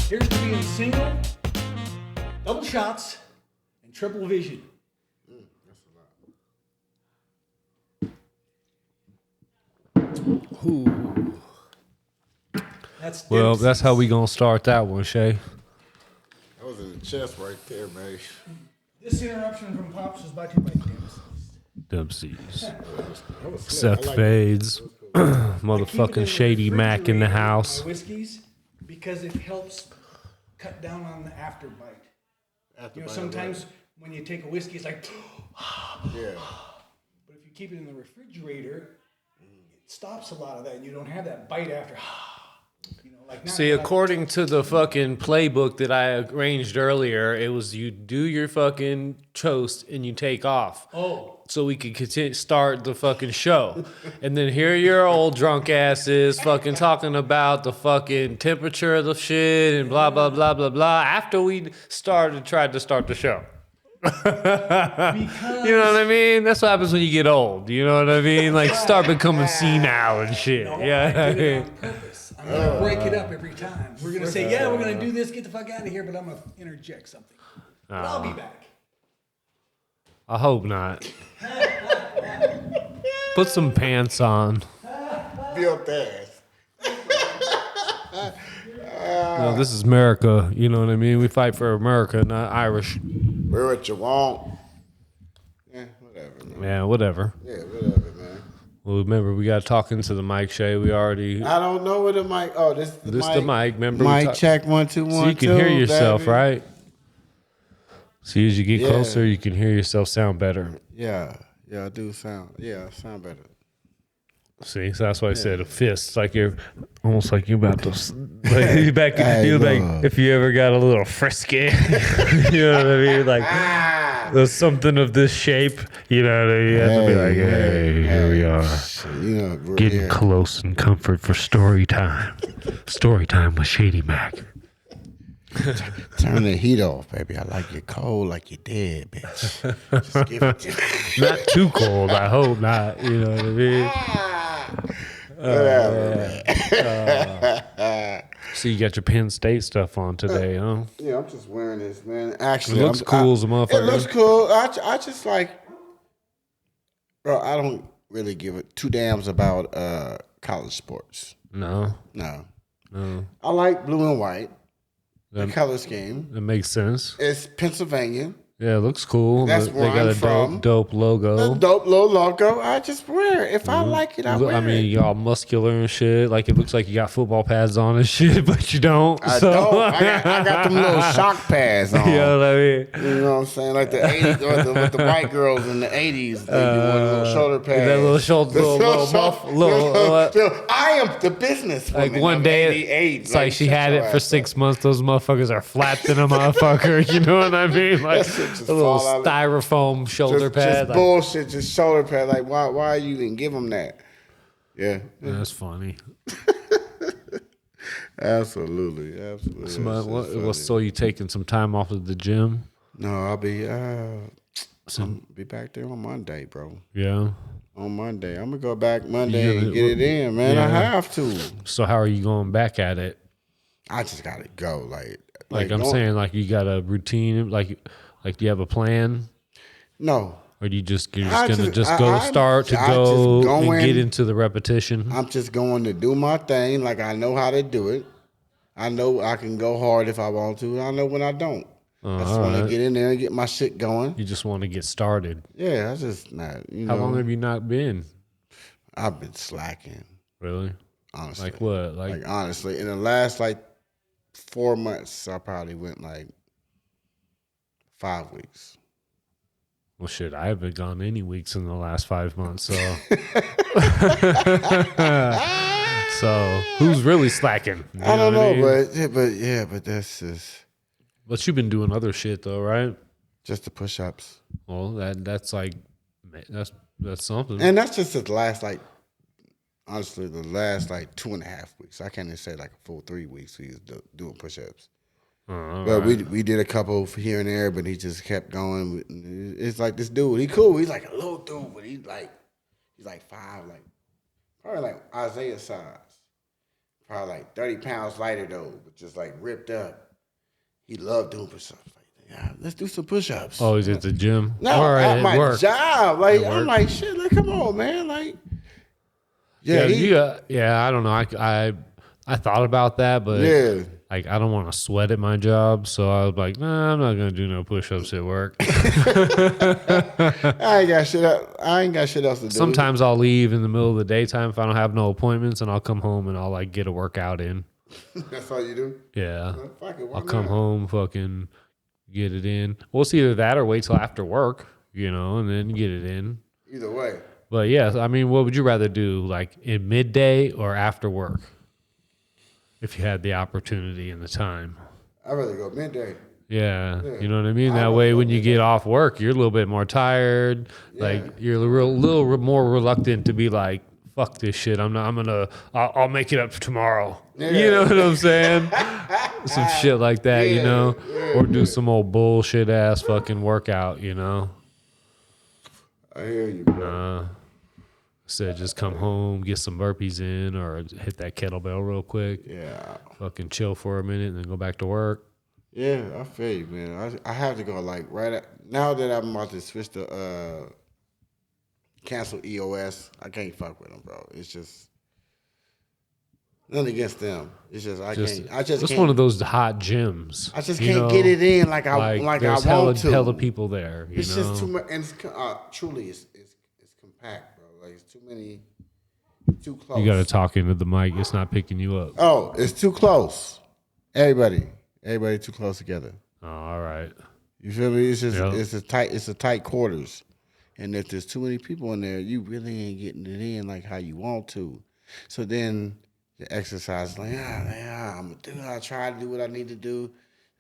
Here's to being single, double shots, and triple vision. That's a lot. Ooh. Well, That's how we gonna start that one, Shay. That was in the chest right there, man. This interruption from Pops is brought to you by Dempsey's. That was slick. Seth I like Fades. I keep it Motherfucking in Shady Mack in the refrigerator, house. My whiskeys, because it helps cut down on the after bite. You know, sometimes when you take a whiskey, it's like, yeah. but if you keep it in the refrigerator, it stops a lot of that, and you don't have that bite after. You know, like now See, according to the fucking playbook that I arranged earlier, it was you do your fucking toast and you take off. Oh. So we could start the fucking show. And then here your old drunk asses fucking talking about the fucking temperature of the shit and blah, blah, blah, blah, blah. After we tried to start the show. Because You know what I mean? That's what happens when you get old. You know what I mean? Like start becoming senile and shit. no, Yeah. I did it on purpose. I'm gonna break it up every time. We're gonna say, yeah, we're gonna do this, get the fuck out of here, but I'm gonna interject something. But I'll be back. I hope not. Put some pants on. Built ass. No, this is America. You know what I mean? We fight for America, not Irish. Wear what you want. Yeah, whatever, man. Yeah, whatever. Yeah, whatever, man. Well, remember, we got to talk into the mic, Shay. We already... I don't know where the mic. Oh, this the This mic. the mic. Remember, Mic check 1 2 1. so you can hear yourself, baby. right? See, as you get Yeah. closer, you can hear yourself sound better. Yeah, I do sound. Yeah, I sound better. See, so that's why I said a fist. Like you're almost like you're about to, like you back. Hey, Feel like look. if you ever got a little frisky, you know what I mean? Like there's something of this shape. You know what I mean? You have to be like, hey, here we are, You know, we're getting here. close in comfort for story time. Story time with Shady Mack. Turn the heat off, baby. I like you cold, like you dead, bitch. Just give it to me. Not too cold. I hope not. You know what I mean? Whatever, So you got your Penn State stuff on today, huh? Yeah, I'm just wearing this, man. Actually, It looks cool as a motherfucker. It looks cool. I just like, bro. I don't really give it two dams about college sports. No. No. I like blue and white. The color scheme. That makes sense. It's Pennsylvania. Yeah, it looks cool. That's They where got I'm a from. dope logo. The dope little logo. I just wear it. If I like it, I wear I mean, it. y'all muscular and shit. Like, it looks like you got football pads on and shit, but you don't. I so. don't. I got them little shock pads on. You know what I mean? You know what I'm saying? Like the 80s, or with the white girls in the 80s, they do one little shoulder pads. That little shoulder, I am the business like woman one of day, 88. it's like she shut had your it for ass 6 months. Those motherfuckers are flapped in a motherfucker. You know what I mean? Like That shit just a little fall out. styrofoam shoulder Just pad. Like, bullshit, just shoulder pad. Like, why you didn't give them that? Yeah, that's funny. absolutely. So, so you taking some time off of the gym? No, I'll be back there on Monday, bro. Yeah. On Monday, I'm gonna go back Monday and get it in, man. Yeah. I have to. So how are you going back at it? I just gotta go. Like I'm going- saying, like you got a routine, like do you have a plan, No, or do you just you're I just gonna just- just go I start to just go go and in. get into the repetition? I'm just going to do my thing. Like I know how to do it. I know I can go hard if I want to. I know when I don't. I just want to get in there and get my shit going. You just want to get started. Yeah, I just not. How long have you not been? I've been slacking. Really? Honestly, Like what? Like honestly, in the last 4 months, I probably went 5 weeks. Well, shit, I haven't gone any weeks in the last 5 months, so. So who's really slacking? You I don't what know, mean? but that's just But you've been doing other shit though, right? just the push-ups, Well, that's something. and that's just the last honestly the last 2.5 weeks. I can't even say a full 3 weeks. We was doing push-ups. But we did a couple here and there, but he just kept going. It's like this dude, he cool. He's like a little dude, but he's like 5, probably Isaiah size. probably like 30 pounds lighter though, but just like ripped up. He loved doing push-ups. Like, yeah, let's do some push-ups. Oh, he's at the gym? No, or at my work? job. Like, I'm like, shit, like, come on, man. Like, yeah, I don't know. I thought about that, but like I don't want to sweat at my job, so I was like, nah, I'm not gonna do no push-ups at work. I ain't got shit else to do. Sometimes I'll leave in the middle of the daytime if I don't have no appointments, and I'll come home and I'll like get a workout in. That's all you do? Yeah. Fuck it, I'll come home, fucking get it in. Well, it's either that or wait till after work, and then get it in. Either way. But yeah, I mean, what would you rather do, like in midday or after work? If you had the opportunity and the time. I'd rather go midday. Yeah, you know what I mean? That way when you get off work, you're a little bit more tired. Yeah. Like you're a little more reluctant to be like, fuck this shit. I'll make it up tomorrow. Yeah. You know what I'm saying? Some shit like that, Yeah. Or do some old bullshit ass fucking workout, I hear you, bro. Said just come home, get some burpees in, or hit that kettlebell real quick. Yeah. Fucking chill for a minute and then go back to work. Yeah, I feel you, man. I have to go like now that I'm about to switch to cancel EOS. I can't fuck with them, bro. It's just nothing against them. It's just I can't. It's one of those hot gyms. I just can't get it in like I want to. Hella people there. It's just too much, and it's, truly it's compact, bro. Like it's too close. You got to talk into the mic. It's not picking you up. Oh, it's too close. Everybody too close together. Oh, all right. You feel me? It's just it's a tight quarters, and if there's too many people in there, you really ain't getting it in like how you want to. So then the exercise is like, I'm gonna try to do what I need to do,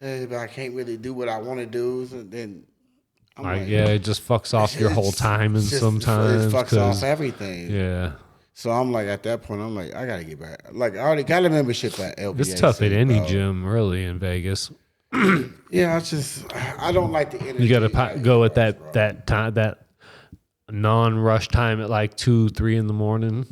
but I can't really do what I want to do. So then. It just fucks off your whole time, and sometimes it fucks off everything. Yeah. So I'm like, at that point, I'm like, I gotta get back. Like, I already got a membership at LBA. It's tough at any gym, really, in Vegas. Yeah, I don't like the energy. You gotta go at that time, that non-rush time at like 2-3 in the morning.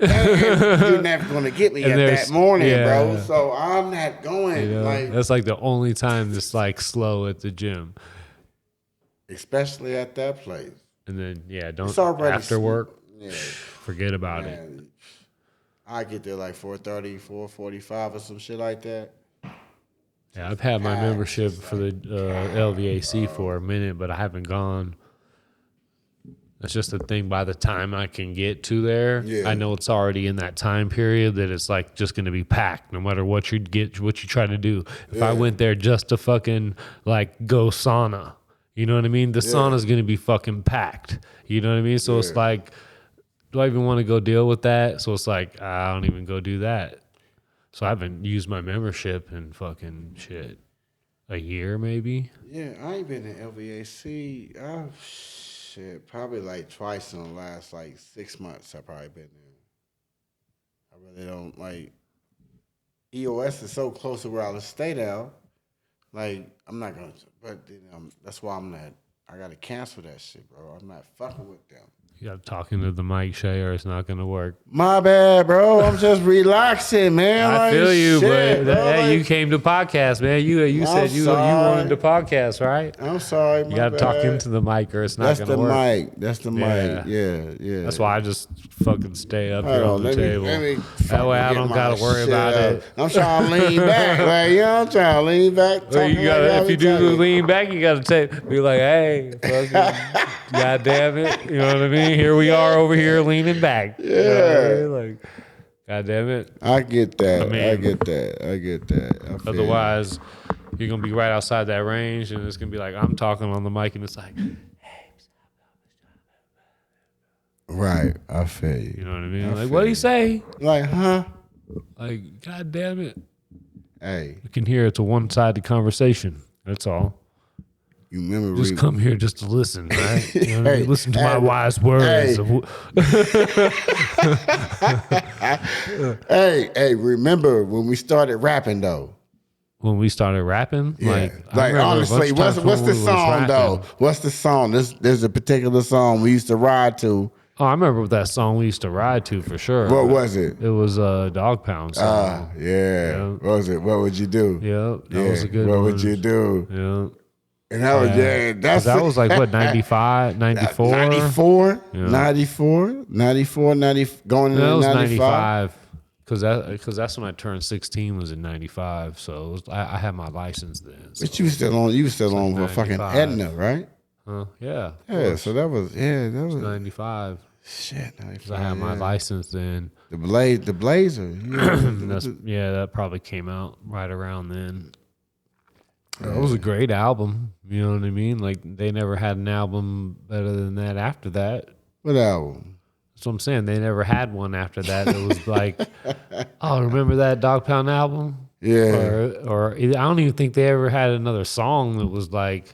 You're never gonna get me at that morning, bro. So I'm not going. That's like the only time that's like slow at the gym. Especially at that place. And then, don't after work, forget about it. I get there like 4:30, 4:45 or some shit like that. Yeah, I've had my membership for the LVAC for a minute, but I haven't gone. That's just the thing. By the time I can get to there, I know it's already in that time period that it's like just going to be packed no matter what you try to do. If I went there just to fucking like go sauna, you know what I mean? The sauna's going to be fucking packed. You know what I mean? So it's like, do I even want to go deal with that? So it's like, I don't even go do that. So I haven't used my membership in fucking shit. A year maybe? Yeah, I ain't been in LVAC. Oh, shit. Probably like twice in the last like 6 months I've probably been there. I really don't like. EOS is so close to where I stay now. Like, I'm not going to. But that's why I'm not. I got to cancel that shit, bro. I'm not fucking with them. You got to talk into the mic, Shay, or it's not going to work. My bad, bro. I'm just relaxing, man. I feel you, shit, but hey, you came to podcast, man. You said you wanted to podcast, right? I'm sorry, you got to talk into the mic, or it's not going to work. That's the mic. Yeah. That's why I just fucking stay up here on the table. That way I don't got to worry about it. I'm trying to lean back, like I'm trying to lean back. If you do lean back, you got to be like, hey, fucking, God damn it, you know what I mean? Here we are over here leaning back. Yeah. You know what I mean? Like, God damn it. I get that. I get that. Otherwise, you're going to be right outside that range, and it's going to be like, I'm talking on the mic, and it's like, hey. Right. I feel you. You know what I mean? Like, what do you say? Like, huh? Like, God damn it. Hey. You can hear it's a one-sided conversation. That's all. You remember just come here just to listen, right? You know what I mean? Listen to my wise words. Hey, remember when we started rapping though? When we started rapping? Yeah. Like honestly, what's the song though? What's the song? There's a particular song we used to ride to Oh, I remember that song we used to ride to for sure. What was it? It was a Dog Pound song. Yeah. What was it? What would you do? Yeah, that was a good what one. What would you do? Yeah. And that was that was like what, 95, 94? 94, 94, 94, 90, going into That was 95. 95. Because that's when I turned 16 was in 95. So it was, I had my license then. So. But you were still on for fucking 95. Edna, right? Yeah. Yeah, so that was 95. Shit, 95. I had my license then. The Blazer. That probably came out right around then. It was a great album. You know what I mean? Like, they never had an album better than that after that. What album? That's what I'm saying. They never had one after that. It was like, oh, remember that Dog Pound album? Yeah. Or I don't even think they ever had another song that was like,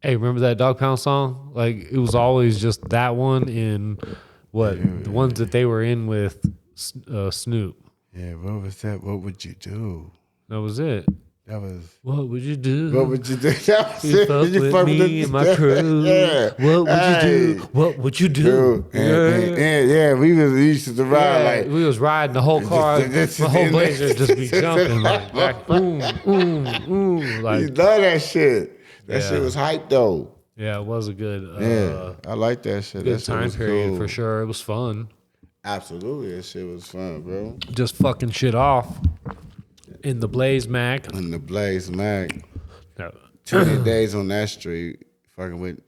hey, remember that Dog Pound song? Like, it was always just that one in the ones that they were in with Snoop. Yeah, what was that? What would you do? That was it. That was. What would you do? What would you do? That was You it. fuck Did you with fuck me and my crew. Yeah. What would you do? What would you do? We used to ride like. We was riding the whole car, the whole Blazer just be jumping like You like. love that shit. That shit was hype though. Yeah, it was a good. I like that shit. Good That shit time was period cool. for sure. It was fun. Absolutely, that shit was fun, bro. Just fucking shit off in the Blaze Mac. And the Blaze Mac. No. 20 days on that street, fucking with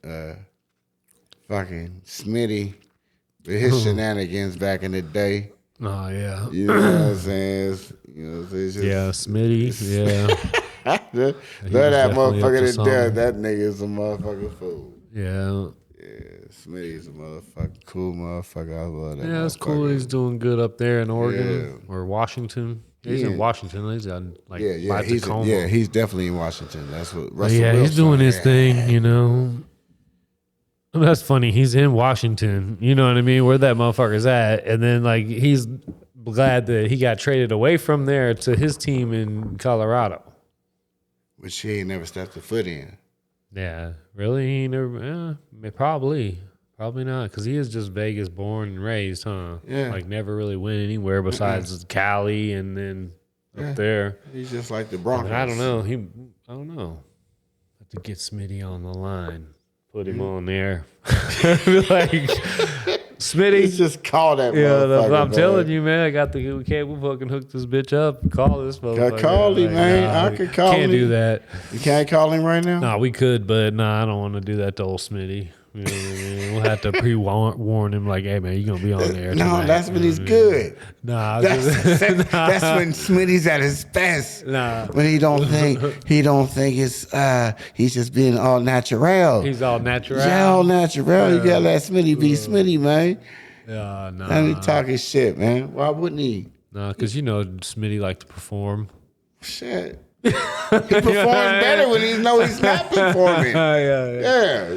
fucking Smitty with his shenanigans back in the day. Oh yeah. You know what I'm saying? It's just, Yeah, Smitty. Yeah. Love that motherfucker to death. That nigga is a motherfucking fool. Yeah. Yeah, Smitty's a motherfucking cool motherfucker. I love that. Yeah, it's cool. He's doing good up there in Oregon or Washington. He's in Yeah. Washington. He's on like by he's Tacoma. he's definitely in Washington. That's what. But Russell yeah, he's Wilson. doing his thing. You know. That's funny. He's in Washington. You know what I mean? Where that motherfucker's at, and then like he's glad that he got traded away from there to his team in Colorado. Which he ain't never stepped a foot in. Yeah, really? He never? Probably not, because he is just Vegas born and raised, huh? Yeah. Like never really went anywhere besides Cali and then up there. He's just like the Broncos. I don't know. I don't know. Have to get Smitty on the line. Put him on there. Like Smitty. He's just call that Yeah, motherfucker. I'm telling you, man. I got the cable fucking hook this bitch up. Call this motherfucker. Call him, Like, man. nah, I could call him. Can't do that. You can't call him right now? Nah, we could, but I don't want to do that to old Smitty. You know what I mean? We'll have to pre-warn him, like, hey, man, you're going to be on there No, tonight. that's when You he's know what I mean? good. Nah. That's when Smitty's at his best. Nah. When he don't think it's he's just being all natural. He's all natural. Yeah, all natural. You gotta let Smitty be Smitty, man. Yeah, nah. And he talking shit, man. Why wouldn't he? Nah, because you know Smitty like to perform. Shit. He performs better when he know he's not performing. Yeah,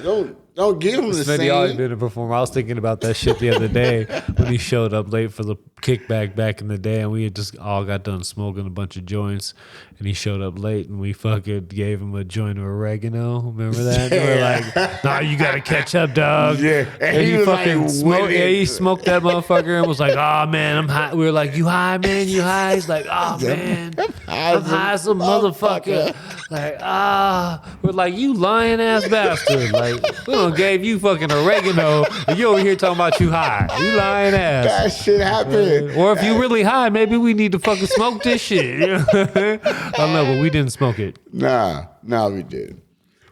don't give him the Smitty always same. been a performer. I was thinking about that shit the other day when he showed up late for the kickback back in the day, and we had just all got done smoking a bunch of joints, and he showed up late, and we fucking gave him a joint of oregano. Remember that? And we're like, nah, you gotta catch up, dog. Yeah, and he was fucking like smoked. with Yeah, it. he smoked that motherfucker and was like, oh man, I'm high. We were like, you high, man? You high? He's like, oh man, I'm high as a motherfucker. Like, we're like, you lying ass bastard. Like, we done gave you fucking oregano, and you over here talking about you high. You lying ass. That shit happened. Or if you really high, maybe we need to fucking smoke this shit. You know? I don't know, but we didn't smoke it. Nah, we didn't.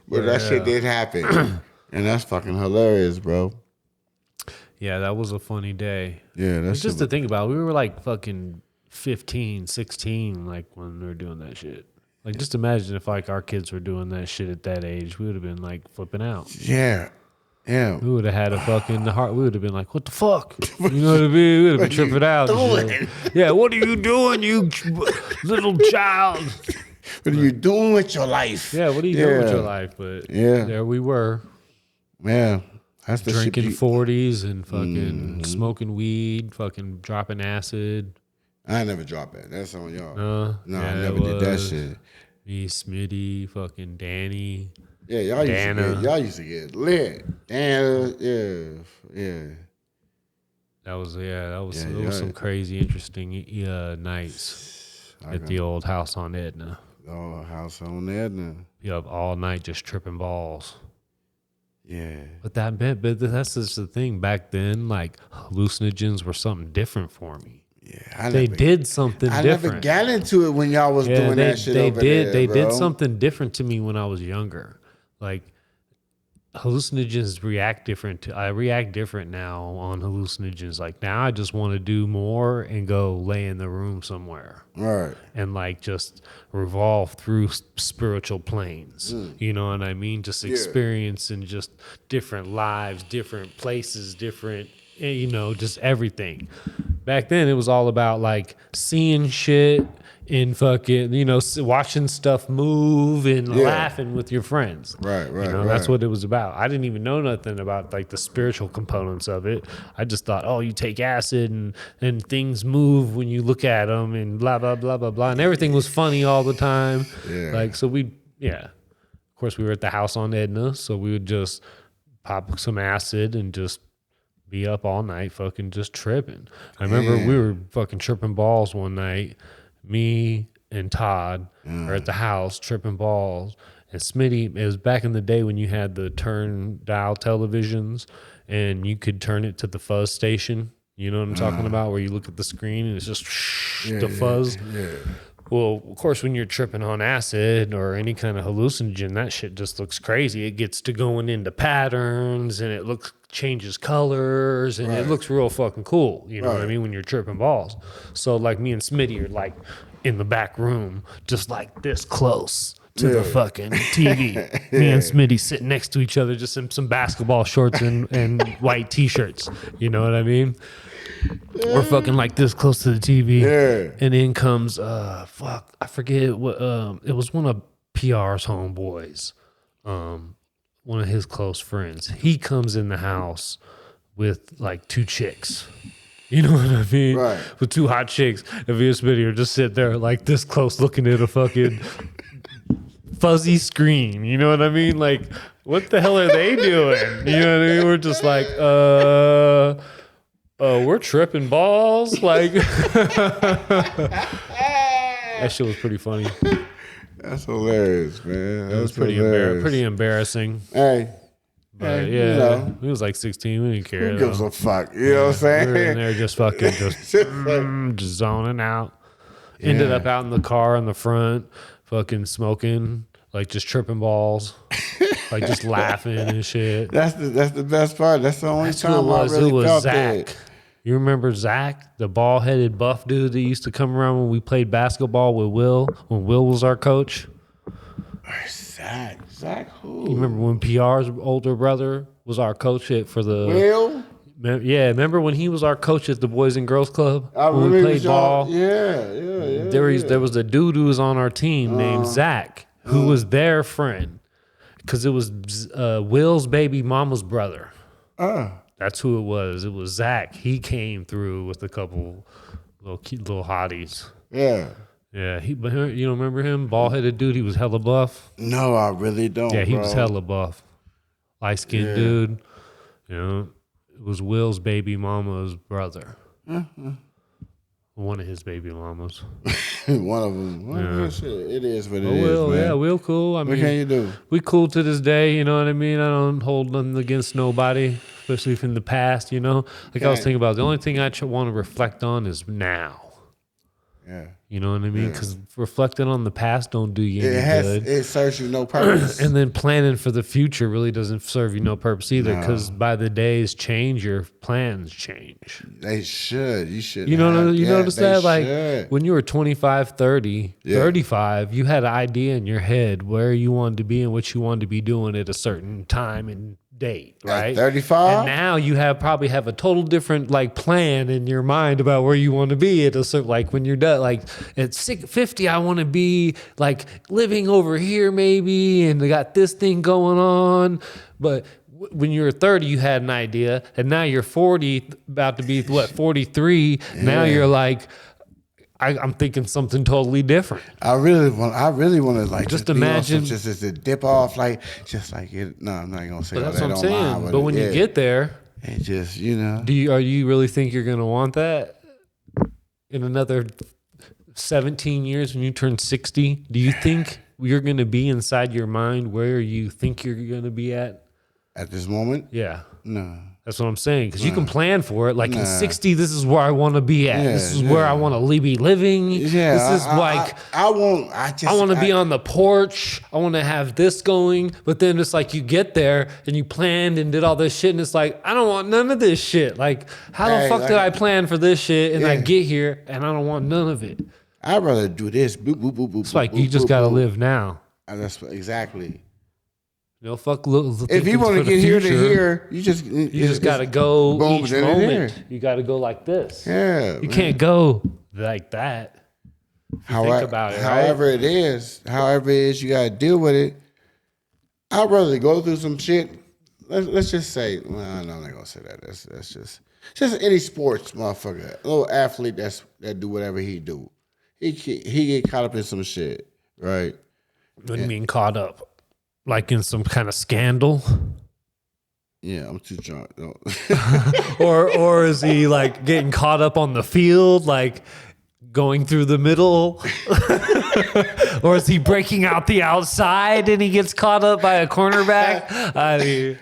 But that shit did happen. And that's fucking hilarious, bro. Yeah, that was a funny day. Yeah, that's It's just to think about. We were like fucking 15, 16, like when we were doing that shit. Like, just imagine if like our kids were doing that shit at that age. We would have been like flipping out. Yeah. We would have had a fucking heart. We would have been like, "What the fuck?" You know what I mean? We would have been tripping out. and shit. Yeah, what are you doing, you little child? What are you doing with your life? Yeah, what are you doing with your life? But there we were. Yeah. That's the Drinking shit 40s and fucking smoking weed, fucking dropping acid. I ain't never dropped that. That's on y'all. No, Yeah, I never did that shit. Me, Smitty, fucking Danny. Yeah, y'all used to get lit. And yeah. That was some crazy, interesting nights at the old house on Edna. Oh, house on Edna. Yep, all night just tripping balls. Yeah. But that's just the thing. Back then, like hallucinogens were something different for me. Yeah, they did something different. I never got into it when y'all was doing that shit over there, They bro. did something different to me when I was younger. Like hallucinogens react different. I react different now on hallucinogens. Like now I just want to do more and go lay in the room somewhere. Right. And like just revolve through spiritual planes. You know what I mean? Just experiencing just different lives, different places, different, just everything. Back then, it was all about like seeing shit and fucking, watching stuff move and laughing with your friends. Right. That's what it was about. I didn't even know nothing about like the spiritual components of it. I just thought, you take acid and things move when you look at them and blah, blah, blah, blah, blah. And everything was funny all the time. Yeah. Like, so of course, we were at the house on Edna. So we would just pop some acid and just be up all night fucking just tripping. I remember we were fucking tripping balls one night. Me and Todd are at the house tripping balls. And Smitty, it was back in the day when you had the turn dial televisions and you could turn it to the fuzz station. You know what I'm talking about? Where you look at the screen and it's just the fuzz. Yeah. Well, of course, when you're tripping on acid or any kind of hallucinogen, that shit just looks crazy. It gets to going into patterns and it changes colors and it looks real fucking cool. You know what I mean? When you're tripping balls. So like me and Smitty are like in the back room, just like this close to the fucking TV. Me and Smitty sitting next to each other, just in some basketball shorts and white t-shirts. You know what I mean? We're fucking like this close to the TV. Yeah. And in comes, I forget what, it was one of PR's homeboys, one of his close friends. He comes in the house with like two chicks. You know what I mean? Right. With two hot chicks. And me and Smitty are just sitting there like this close looking at a fucking fuzzy screen. You know what I mean? Like, what the hell are they doing? You know what I mean? We're just like, we're tripping balls. Like, that shit was pretty funny. That's hilarious, man. It was pretty embarrassing. Hey. But he was like 16. We didn't care. Who gives a fuck? You know what I'm saying? We were in there just fucking just zoning out. Yeah. Ended up out in the car in the front, fucking smoking, like just tripping balls. Like just laughing and shit. That's the best part. That's the only time I really felt Zach. that. You remember Zach, the bald-headed buff dude that used to come around when we played basketball with Will, when Will was our coach? Zach who? You remember when PR's older brother was our coach for the... Will? Yeah, remember when he was our coach at the Boys and Girls Club? When we played ball? Yeah. There was a dude who was on our team named Zach, who was their friend. Because it was Will's baby mama's brother. That's who it was. It was Zach. He came through with a couple little hotties. Yeah. Yeah. But you don't remember him? Bald-headed dude. He was hella buff. No, I really don't. Yeah, he was hella buff. Light-skinned dude. You know, it was Will's baby mama's brother. One of his baby mamas. One of them. Well, shit, it is what it is, Will, man. Yeah, Will cool. I mean, what can you do? We cool to this day, you know what I mean? I don't hold nothing against nobody, especially from the past, you know? Like I was thinking about, the only thing I want to reflect on is now. Yeah. You know what I mean? Because reflecting on the past don't do you any good. It serves you no purpose. And then planning for the future really doesn't serve you no purpose either. Because by the days change, your plans change. They should. You should. You notice that? Like when you were 25, 30, 35, you had an idea in your head where you wanted to be and what you wanted to be doing at a certain time and date, right? At 35? And now you probably have a total different like plan in your mind about where you want to be at a certain, like when you're done, like at 50, I want to be like living over here maybe, and I got this thing going on. But when you were 30, you had an idea, and now you're 40, about to be 43. Yeah. Now you're like, I'm thinking something totally different. I really want to like just imagine just to dip off like just like it. No, I'm not gonna say but all that's that what I'm saying. online, but when you get there, And just, Are you really think you're gonna want that in another 17 years when you turn 60? Do you think you're gonna be inside your mind where you think you're gonna be at this moment? Yeah. No. That's what I'm saying. Because you can plan for it. Like in 60, this is where I want to be at. This is where I want to be living. Yeah. This is I want to be on the porch. I want to have this going. But then it's like you get there and you planned and did all this shit. And it's like, I don't want none of this shit. Like, how the fuck did I plan for this shit? And I get here and I don't want none of it. I'd rather do this. Boop, boop, boop, boop. It's like you just got to live now. And that's exactly. Fuck. If you want to get here to here, you just got to go each moment. You got to go like this. Yeah, you can't go like that. Think about it. However it is, you got to deal with it. I'd rather go through some shit. Let's just say, well, no, I'm not gonna say that. That's just any sports motherfucker, a little athlete that do whatever he do. He get caught up in some shit, right? What do you mean caught up? Like in some kind of scandal? Yeah, I'm too drunk. No. or is he like getting caught up on the field, like going through the middle? Or is he breaking out the outside and he gets caught up by a cornerback? I mean,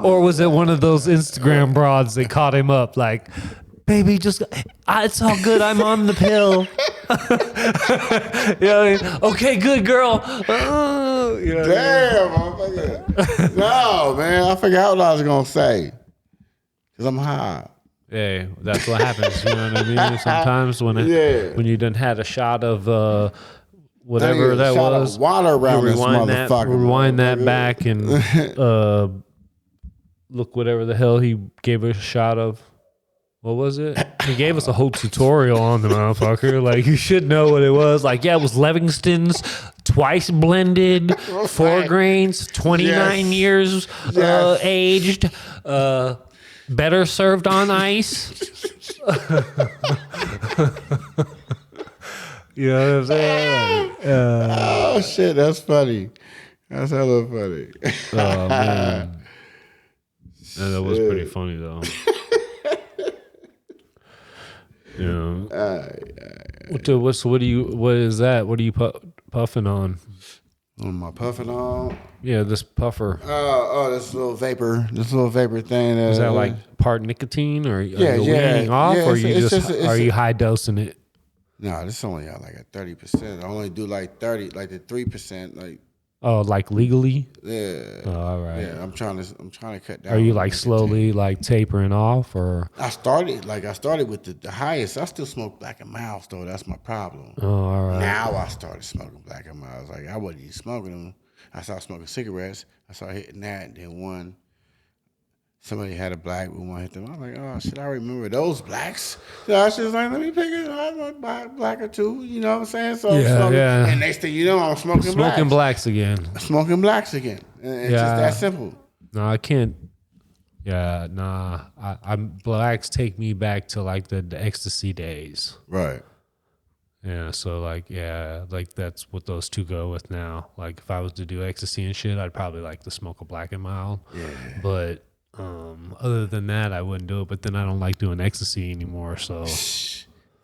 or was it one of those Instagram broads that caught him up like, baby, just it's all good. I'm on the pill. Okay, good girl. Damn, motherfucker. No, man, I forgot what I was gonna say because I'm high. Hey, that's what happens. You know what I mean? Sometimes when you done had a shot of whatever that was, water around this motherfucker. Rewind that back and look whatever the hell he gave us a shot of. What was it? He gave us a whole tutorial on the motherfucker. Like, you should know what it was. Like, yeah, it was Livingston's, twice blended, 4 grains, 29 years aged, better served on ice. You know what I'm saying? Oh, shit, that's funny. That's hella funny. Oh, man. Yeah, that was pretty funny, though. Yeah. What is that? What are you puffing on? What am I puffing on? Yeah, this puffer. This little vapor thing. Is that like part nicotine, or are you weaning off, or are you high dosing it? No, this only got like a 30%. I only do like 30, like the 3%, like. Oh, like legally? Yeah. Oh, all right. Yeah, I'm trying to cut down. Are you like slowly like tapering off, or? I started with the highest. I still smoke Black and Milds though. That's my problem. Oh, all right. Now I started smoking Black and Milds. Like I wasn't even smoking them. I started smoking cigarettes. I started hitting that, and then somebody had a black, we want to hit them. I'm like, oh shit, I remember those blacks. So I was just like, let me pick it. I like black or two. You know what I'm saying? So yeah. And next thing you know, I'm smoking blacks again. Smoking blacks again. And it's just that simple. No, I can't. Yeah, nah. I'm blacks take me back to like the ecstasy days. Right. Yeah, so like that's what those two go with now. Like if I was to do ecstasy and shit, I'd probably like to smoke a Black and Mild. Yeah. But other than that, I wouldn't do it. But then I don't like doing ecstasy anymore. So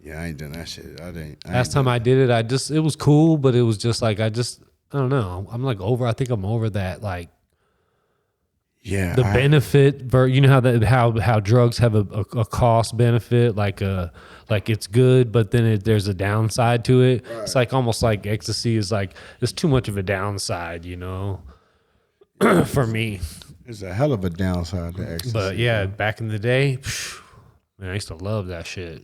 yeah, I ain't done that shit. Last time I did it, it was cool, but it was just like I don't know. I'm like I think I'm over that. Like, yeah, the benefit. You know how drugs have a cost benefit. Like it's good, but then there's a downside to it. Right. It's like almost like ecstasy is like there's too much of a downside. You know, for me. There's a hell of a downside to ecstasy. But yeah, back in the day, man, I used to love that shit.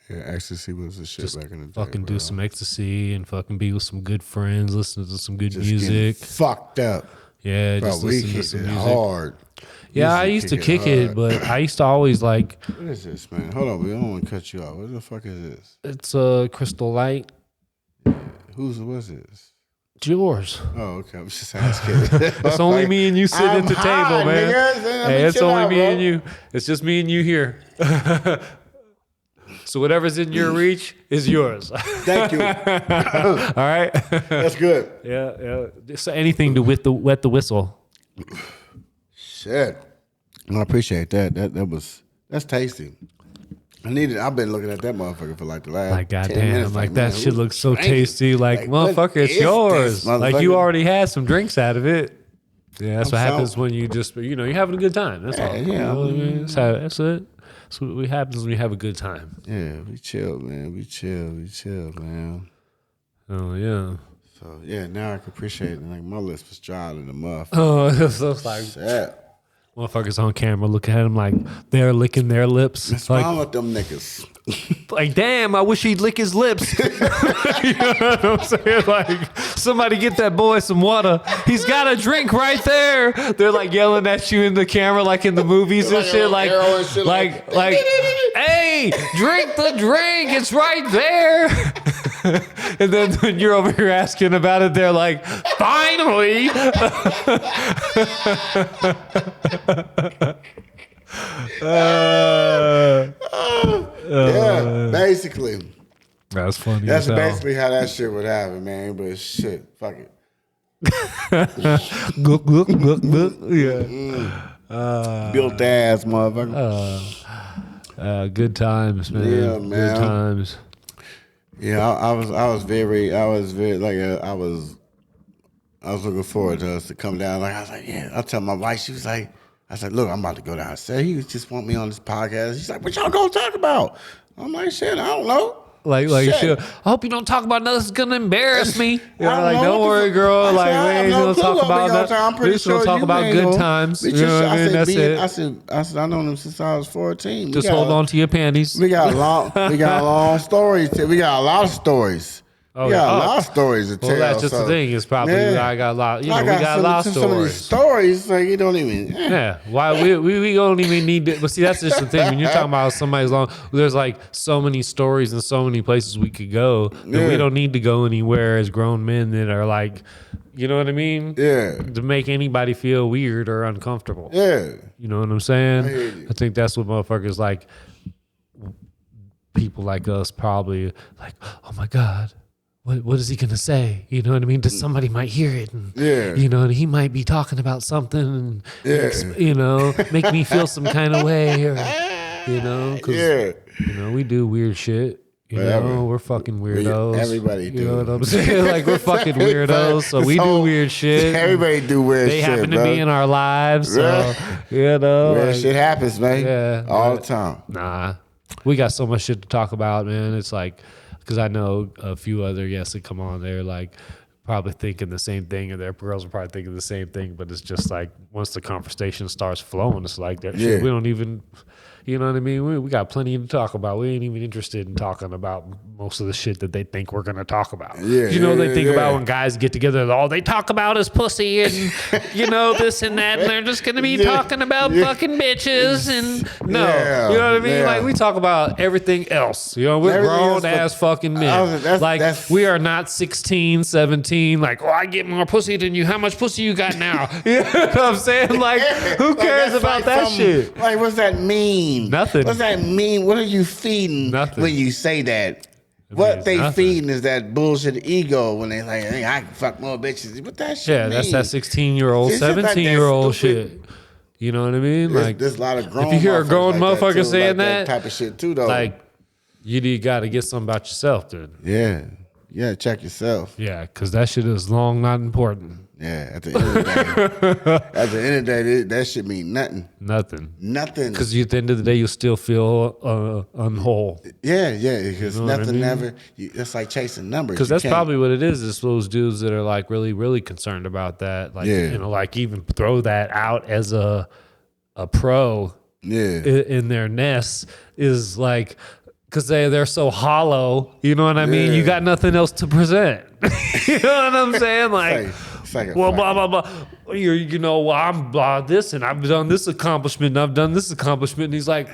Yeah, ecstasy was the shit back in the day. Fucking do some ecstasy and fucking be with some good friends, listen to some good just music. Fucked up. Yeah, bro, just listen to some music. Hard. Yeah, I used to kick it, but I used to always like. What is this, man? Hold on, we don't want to cut you off. What the fuck is this? It's a Crystal Light. Yeah. What's this? It's yours. Oh, okay. I was just asking. It's only me and you sitting at the table, man. Niggas. Hey, it's only me and you. It's just me and you here. So whatever's in your reach is yours. Thank you. All right. That's good. Yeah. So anything to wet the whistle. Shit. I appreciate that. That's tasty. I've been looking at that motherfucker for like the last Like 10 goddamn, minutes. like man, that shit who's looks so drinking? tasty. Like what motherfucker, it's is yours. this, Like you motherfucker? already had some drinks out of it. Yeah, that's what happens so- when you just you're having a good time. That's all. Yeah, You know what I mean? That's it. That's what happens when you have a good time. Yeah, we chill, man. We chill, man. Oh yeah. So yeah, now I can appreciate it. Like my lips was dry in the motherfucker. Oh, it's like Shit. motherfuckers on camera looking at him like they're licking their lips. What's Like, wrong with them niggas? like, damn, I wish he'd lick his lips. You know what I'm saying? Like, somebody get that boy some water. He's got a drink right there. They're like yelling at you in the camera, like in the movies and shit. Like, hey, drink the drink. It's right there. And then when you're over here asking about it, they're like, finally. Yeah, basically. That's funny. That's as hell. basically how that shit would happen, man. But shit, fuck it. Gook, gook, gook, gook. Yeah. Built ass motherfucker. Good times, man. Yeah, man. Good times. Yeah, I was very like I was looking forward to us to come down. Like I was like, yeah. I tell my wife, she was like, I said, look, I'm about to go downstairs. He just want me on this podcast. She's like, what y'all gonna talk about? I'm like, shit, I don't know. Like Shit. shit. I hope you don't talk about nothing that's gonna embarrass me. You're I like, know don't what the worry, fuck- girl. I Like, said, I we have ain't no gonna clue talk what we about gonna that. talk. I'm We pretty just gonna sure talk you about ain't good gonna- times. we You know what I mean? That's it. I said, I known him since I was 14. Just hold on to your panties. We got a long stories. We got a lot of stories. We got a lot of stories to tell. Well, that's just the thing. It's probably I got a lot. You know, we got a lot of some of these stories. stories, like you don't even. Yeah, why we don't even need to. But see, that's just the thing. When you're talking about somebody's long, there's like so many stories and so many places we could go that we don't need to go anywhere as grown men that are like, you know what I mean? Yeah. To make anybody feel weird or uncomfortable. Yeah. You know what I'm saying? I hear you. I think that's what motherfuckers like. People like us probably like, oh my God. What is he gonna say? You know what I mean? Somebody might hear it, and you know, and he might be talking about something, and you know, make me feel some kind of way, or you know, because you know we do weird shit. You know, we're fucking weirdos. Everybody do. You know what I'm saying? Like we're fucking weirdos, so we do weird shit. Everybody do weird they shit. happen to bro. be in our lives, so you know, Weird like, shit happens, man. Yeah, all the time. Nah, we got so much shit to talk about, man. It's like. Because I know a few other guests that come on there, like probably thinking the same thing, and their girls are probably thinking the same thing. But it's just like once the conversation starts flowing, it's like that shit. We don't even, you know what I mean? We got plenty to talk about. We ain't even interested in talking about most of the shit that they think we're gonna talk about. You know, they think about when guys get together, all they talk about is pussy and you know this and that, and they're just gonna be talking about fucking bitches and you know what I mean? Like we talk about everything else. You know, we're grown ass fucking men. That's we are not 16, 17. Like, oh, I get more pussy than you. How much pussy you got now? You know what I'm saying? Like, who cares about that shit? Like, what's that mean? Nothing. What's that mean? What are you feeding when you say that? What they feeding is that bullshit ego when they like, hey, I can fuck more bitches. What that shit mean? That's that 16-year-old, 17-year-old shit. You know what I mean? Like, there's a lot of grown. If you hear a grown motherfucker saying that type of shit too, though, like, you got to get something about yourself, dude. Yeah, check yourself. Yeah, because that shit is long not important. Yeah, at the end of the day, that shit mean nothing. Nothing. Because at the end of the day, you'll still feel unwhole. Yeah, because you know nothing ever. It's like chasing numbers. Because that's probably what it is. It's those dudes that are like really, really concerned about that. Like, you know, like even throw that out as a pro. In their nest is like. Because they're so hollow, you know what I mean? You got nothing else to present. You know what I'm saying? Like well, blah, blah, blah. You know, well, I'm blah this, and I've done this accomplishment, and I've done this accomplishment. And he's like,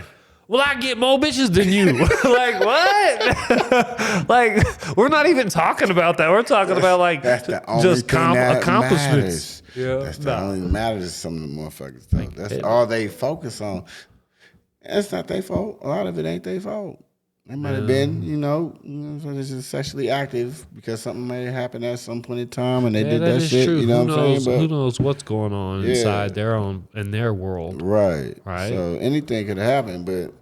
well, I get more bitches than you. Like, what? Like, we're not even talking about that. We're talking about, like, just accomplishments. Yeah, that's the only thing that matters to some of the motherfuckers, though. That's all they focus on. It's not their fault. A lot of it ain't their fault. They might have been, so this is sexually active because something may have happened at some point in time and they did that shit. True. You know what I'm saying? Who knows what's going on inside in their world? Right. Right. So anything could happen, but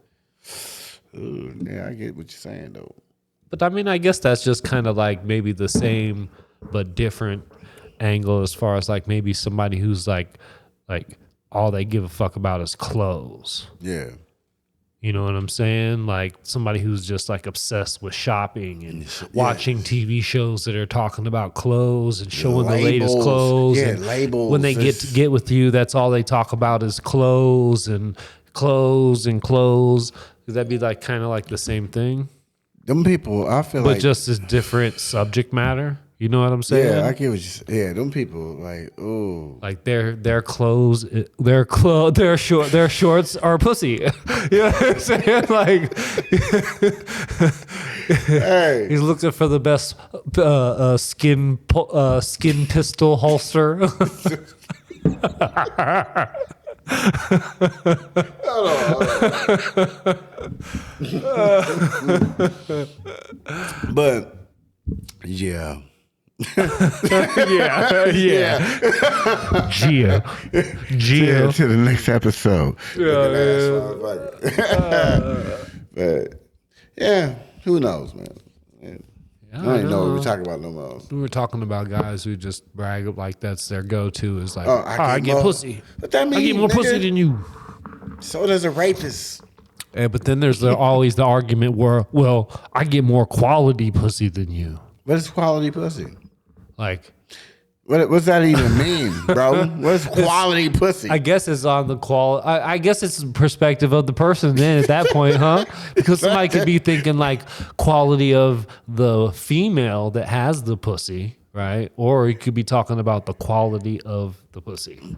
I get what you're saying though. But I mean, I guess that's just kind of like maybe the same but different angle as far as like maybe somebody who's like all they give a fuck about is clothes. Yeah. You know what I'm saying? Like somebody who's just like obsessed with shopping and watching TV shows that are talking about clothes and showing the latest clothes. Yeah, and labels. When they get with you, that's all they talk about is clothes and clothes and clothes. Would that be like kind of like the same thing? Them people, I feel but like, just as different subject matter. You know what I'm saying? Yeah, I get what you say. Yeah, them people like, ooh, like their clothes, their shorts are pussy. You know what I'm saying? Like, hey, he's looking for the best skin pistol holster. But yeah. yeah. Gia. To the next episode. But yeah, who knows, man. I don't know what we're talking about no more. We were talking about guys who just brag like that's their go-to is like, I get pussy. What that mean, I get more pussy than you. So does a rapist. Yeah, but then there's always the argument where, well, I get more quality pussy than you. What is quality pussy? Like, what's that even mean, bro? What's quality pussy? I guess it's on the I guess it's the perspective of the person then at that point, huh? Because somebody could be thinking like quality of the female that has the pussy, right? Or he could be talking about the quality of the pussy.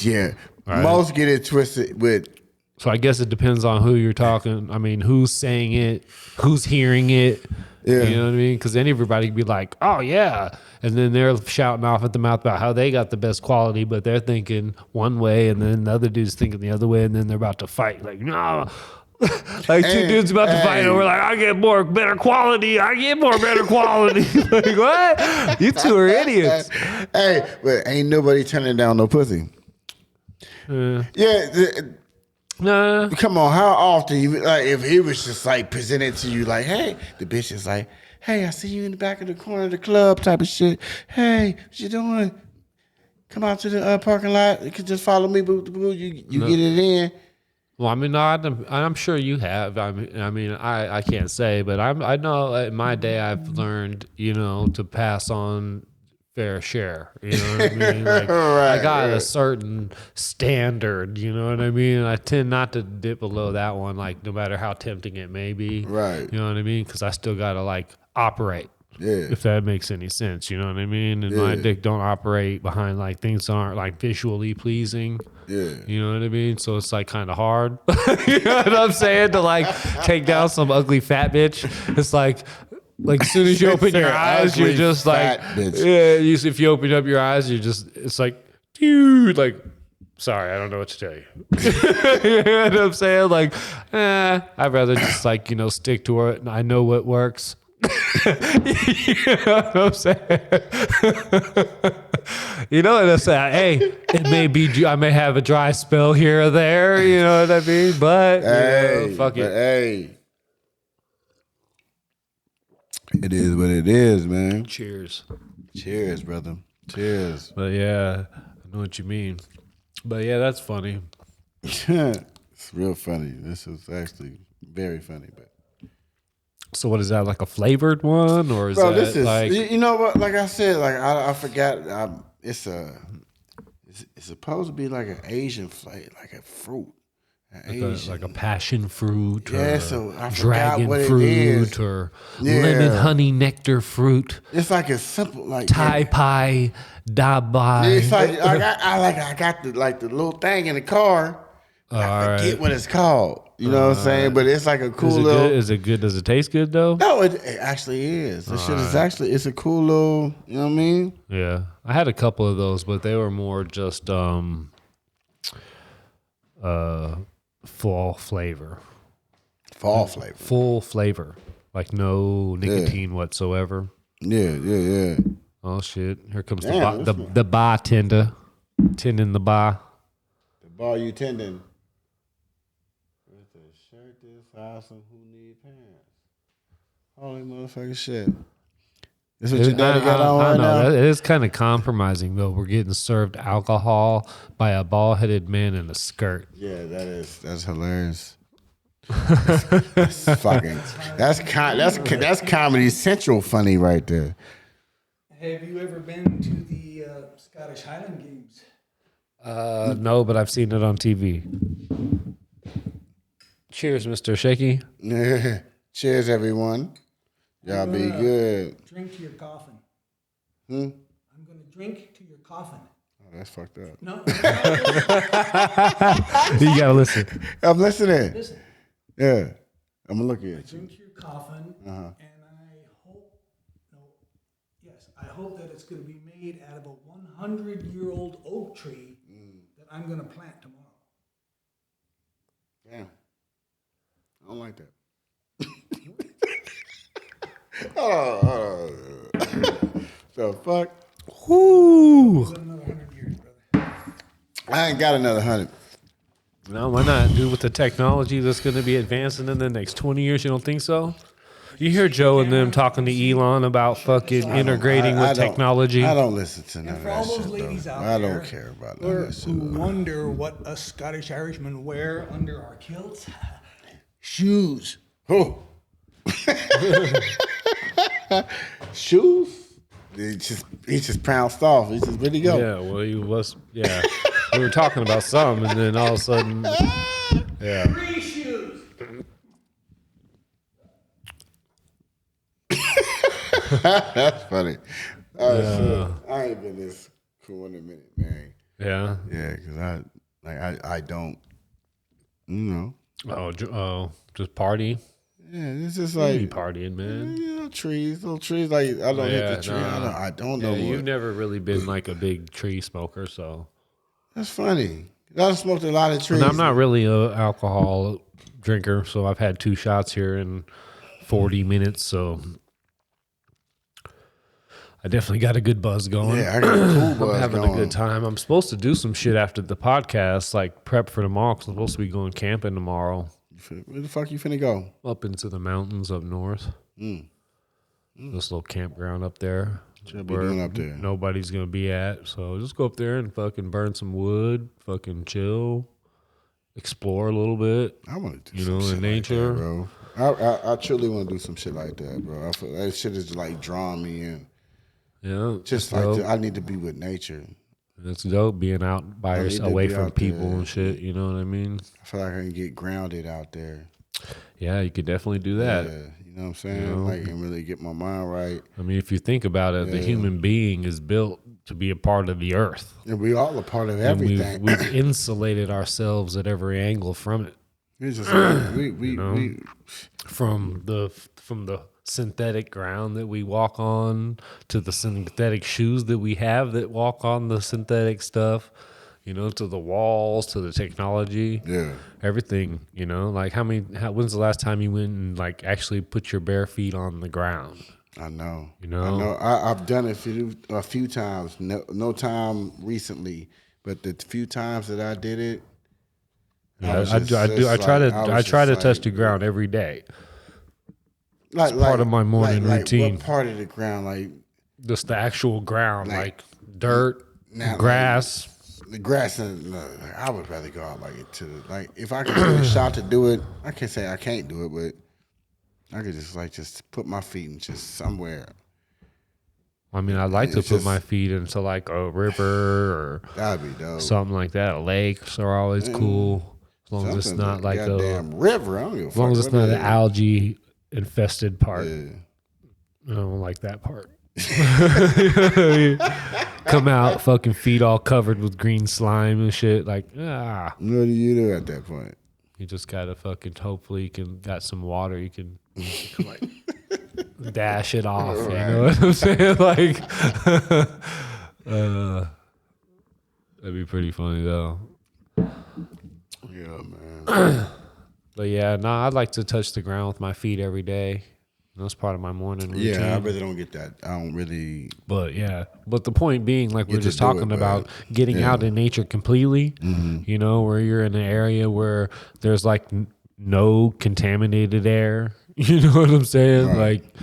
Yeah. Right. Most get it twisted with. So I guess it depends on who you're talking. I mean, who's saying it, who's hearing it. Yeah. You know what I mean? Because then everybody could be like, oh, yeah. And then they're shouting off at the mouth about how they got the best quality, but they're thinking one way, and then the other dude's thinking the other way, and then they're about to fight. Like, no. Like two dudes about to fight, and we're like, I get better quality. I get better quality. Like, what? You two are idiots. Hey, but ain't nobody turning down no pussy. Nah. Come on, how often you like if he was just like presented to you like, hey, the bitch is like, hey, I see you in the back of the corner of the club type of shit. Hey, what you doing? Come out to the parking lot. You can just follow me, boo, boo. You get it in. Well, I mean, no, I'm sure you have. I can't say, but I know in my day I've learned, to pass on fair share. You know what I mean? Like, I got a certain standard. You know what I mean? I tend not to dip below that one, like no matter how tempting it may be. Right. You know what I mean? Because I still gotta like operate. Yeah. If that makes any sense, you know what I mean? And my dick don't operate behind like things that aren't like visually pleasing. Yeah. You know what I mean? So it's like kind of hard. You know what I'm saying? To like take down some ugly fat bitch. It's like as soon as you open your eyes, you're just like, if you open up your eyes, it's like, dude, like, sorry, I don't know what to tell you. You know what I'm saying? Like, I'd rather just like, stick to it and I know what works. You know what I'm saying? You know what I'm saying? Hey, it may be, I may have a dry spell here or there, you know what I mean? But, fuck it. Hey. It is what it is, man. Cheers. Cheers, brother. Cheers. But yeah, I know what you mean. But yeah, that's funny. It's real funny. This is actually very funny. But so what is that, like a flavored one? Or is that this is, like... You know what? Like I said, like I forgot. It's supposed to be like an Asian flavor, like a fruit. Like a passion fruit, or so I dragon what fruit, or lemon honey nectar fruit. It's like a simple like Thai pie, da bai. It's like I got the little thing in the car. I forget what it's called. You know what I'm saying? But it's like a cool little. Is it good? Does it taste good though? No, it actually is. This shit is actually, it's a cool little. You know what I mean? Yeah, I had a couple of those, but they were more just fall flavor. Fall flavor. Full flavor. Like no nicotine whatsoever. Yeah. Oh shit! Here comes Damn, the bartender, tending the bar. The bar you tending. With the shirt this awesome, who need pants? Holy motherfucking shit! This what your daddy got on right now? It is kind of compromising though. We're getting served alcohol by a bald-headed man in a skirt. Yeah, that's hilarious. That's Comedy Central funny right there. Have you ever been to the Scottish Highland Games? No, but I've seen it on TV. Cheers, Mr. Shaky. Cheers, everyone. Y'all be good. Drink to your coffin. I'm going to drink to your coffin. Oh, that's fucked up. No. You gotta listen. I'm listening. Listen. Yeah. I'm going to look at you. Drink to your coffin, and I hope that it's going to be made out of a 100-year-old oak tree that I'm going to plant tomorrow. Damn. I don't like that. Oh. The fuck? Whoo! Another 100 years, brother. I ain't got another 100. No, why not? Dude, with the technology that's going to be advancing in the next 20 years, you don't think so? You hear Joe and them talking to Elon about fucking integrating with technology. I don't listen to none of For that all those shit, ladies though. out I there don't care about none of that shit. who wonder what us Scottish Irishmen wear under our kilts, shoes. Oh. Shoes? He just pounced off. He just, where'd he go? Yeah, well, he was, yeah. We were talking about some, and then all of a sudden, yeah. Free shoes. That's funny. Shit. I ain't been this cool in a minute, man. Yeah? Yeah, because I don't, you know. Just party? Yeah, it's just You like be partying, man. little trees. Like I don't hit the tree. Nah. I don't know. You've never really been like a big tree smoker, so. That's funny. I smoked a lot of trees. And I'm not really a alcohol drinker, so I've had 2 shots here in 40 minutes, so I definitely got a good buzz going. Yeah, I got a cool buzz I'm having going. a good time. I'm supposed to do some shit after the podcast, like prep for tomorrow, because I'm supposed to be going camping tomorrow. Where the fuck you finna go? Up into the mountains up north. This little campground up there. What you be doing up there? Nobody's going to be at. So just go up there and fucking burn some wood, fucking chill, explore a little bit. I want to do some shit in nature. like that, bro. I truly want to do some shit like that, bro. I feel that shit is like drawing me in. Yeah. Just like I need to be with nature. It's dope being out by yourself, away from people and shit. You know what I mean? I feel like I can get grounded out there. Yeah, you could definitely do that. Yeah, you know what I'm saying? Like, and really get my mind right. I mean, if you think about it, the human being is built to be a part of the earth. And we all a part of everything. And we've insulated ourselves at every angle from it. It's just we from the synthetic ground that we walk on to the synthetic shoes that we have that walk on the synthetic stuff, to the walls, to the technology, everything, like when's the last time you went and like actually put your bare feet on the ground? I know. I've done it a few times. No time recently, but the few times that I did it, I try to touch the ground every day. It's part of my morning routine. What part of the ground? Like just the actual ground, like dirt, grass. The grass, I would rather go out if I could take a shot to do it. I can't say I can't do it, but I could just put my feet in just somewhere. I mean, I'd like to put my feet into like a river or that'd be dope. Something like that. Lakes are always cool as long as it's not like a goddamn river. I don't give a fuck. As long as it's not an algae infested part. Yeah. I don't like that part. Come out, fucking feet all covered with green slime and shit. Like, What do you do at that point? You just gotta fucking hopefully you can got some water. You can like dash it off. Right. You know what I'm saying? Like, that'd be pretty funny though. Yeah, man. But yeah, I'd like to touch the ground with my feet every day. That's part of my morning routine. Yeah, I really don't get that. I don't really. But yeah, but the point being, like we're just to do talking it, about but, getting yeah. out in nature completely, you know, where you're in an area where there's like no contaminated air. You know what I'm saying? Right. Like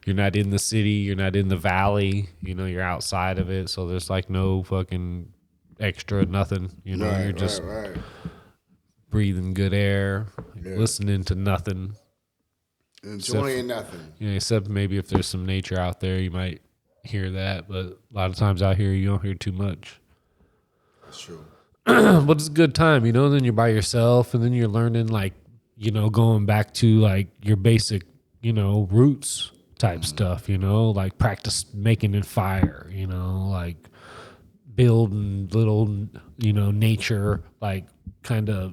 you're not in the city, you're not in the valley, you know, you're outside of it. So there's like no fucking extra nothing, you know, you're just right. breathing good air, Yeah. listening to nothing. Enjoying nothing. You know, except maybe if there's some nature out there, you might hear that. But a lot of times out here, you don't hear too much. That's true. But it's a good time, you know. Then you're by yourself, and then you're learning, like, you know, going back to like your basic, you know, roots type stuff. You know, like practice making a fire. You know, like building little, you know, nature like kind of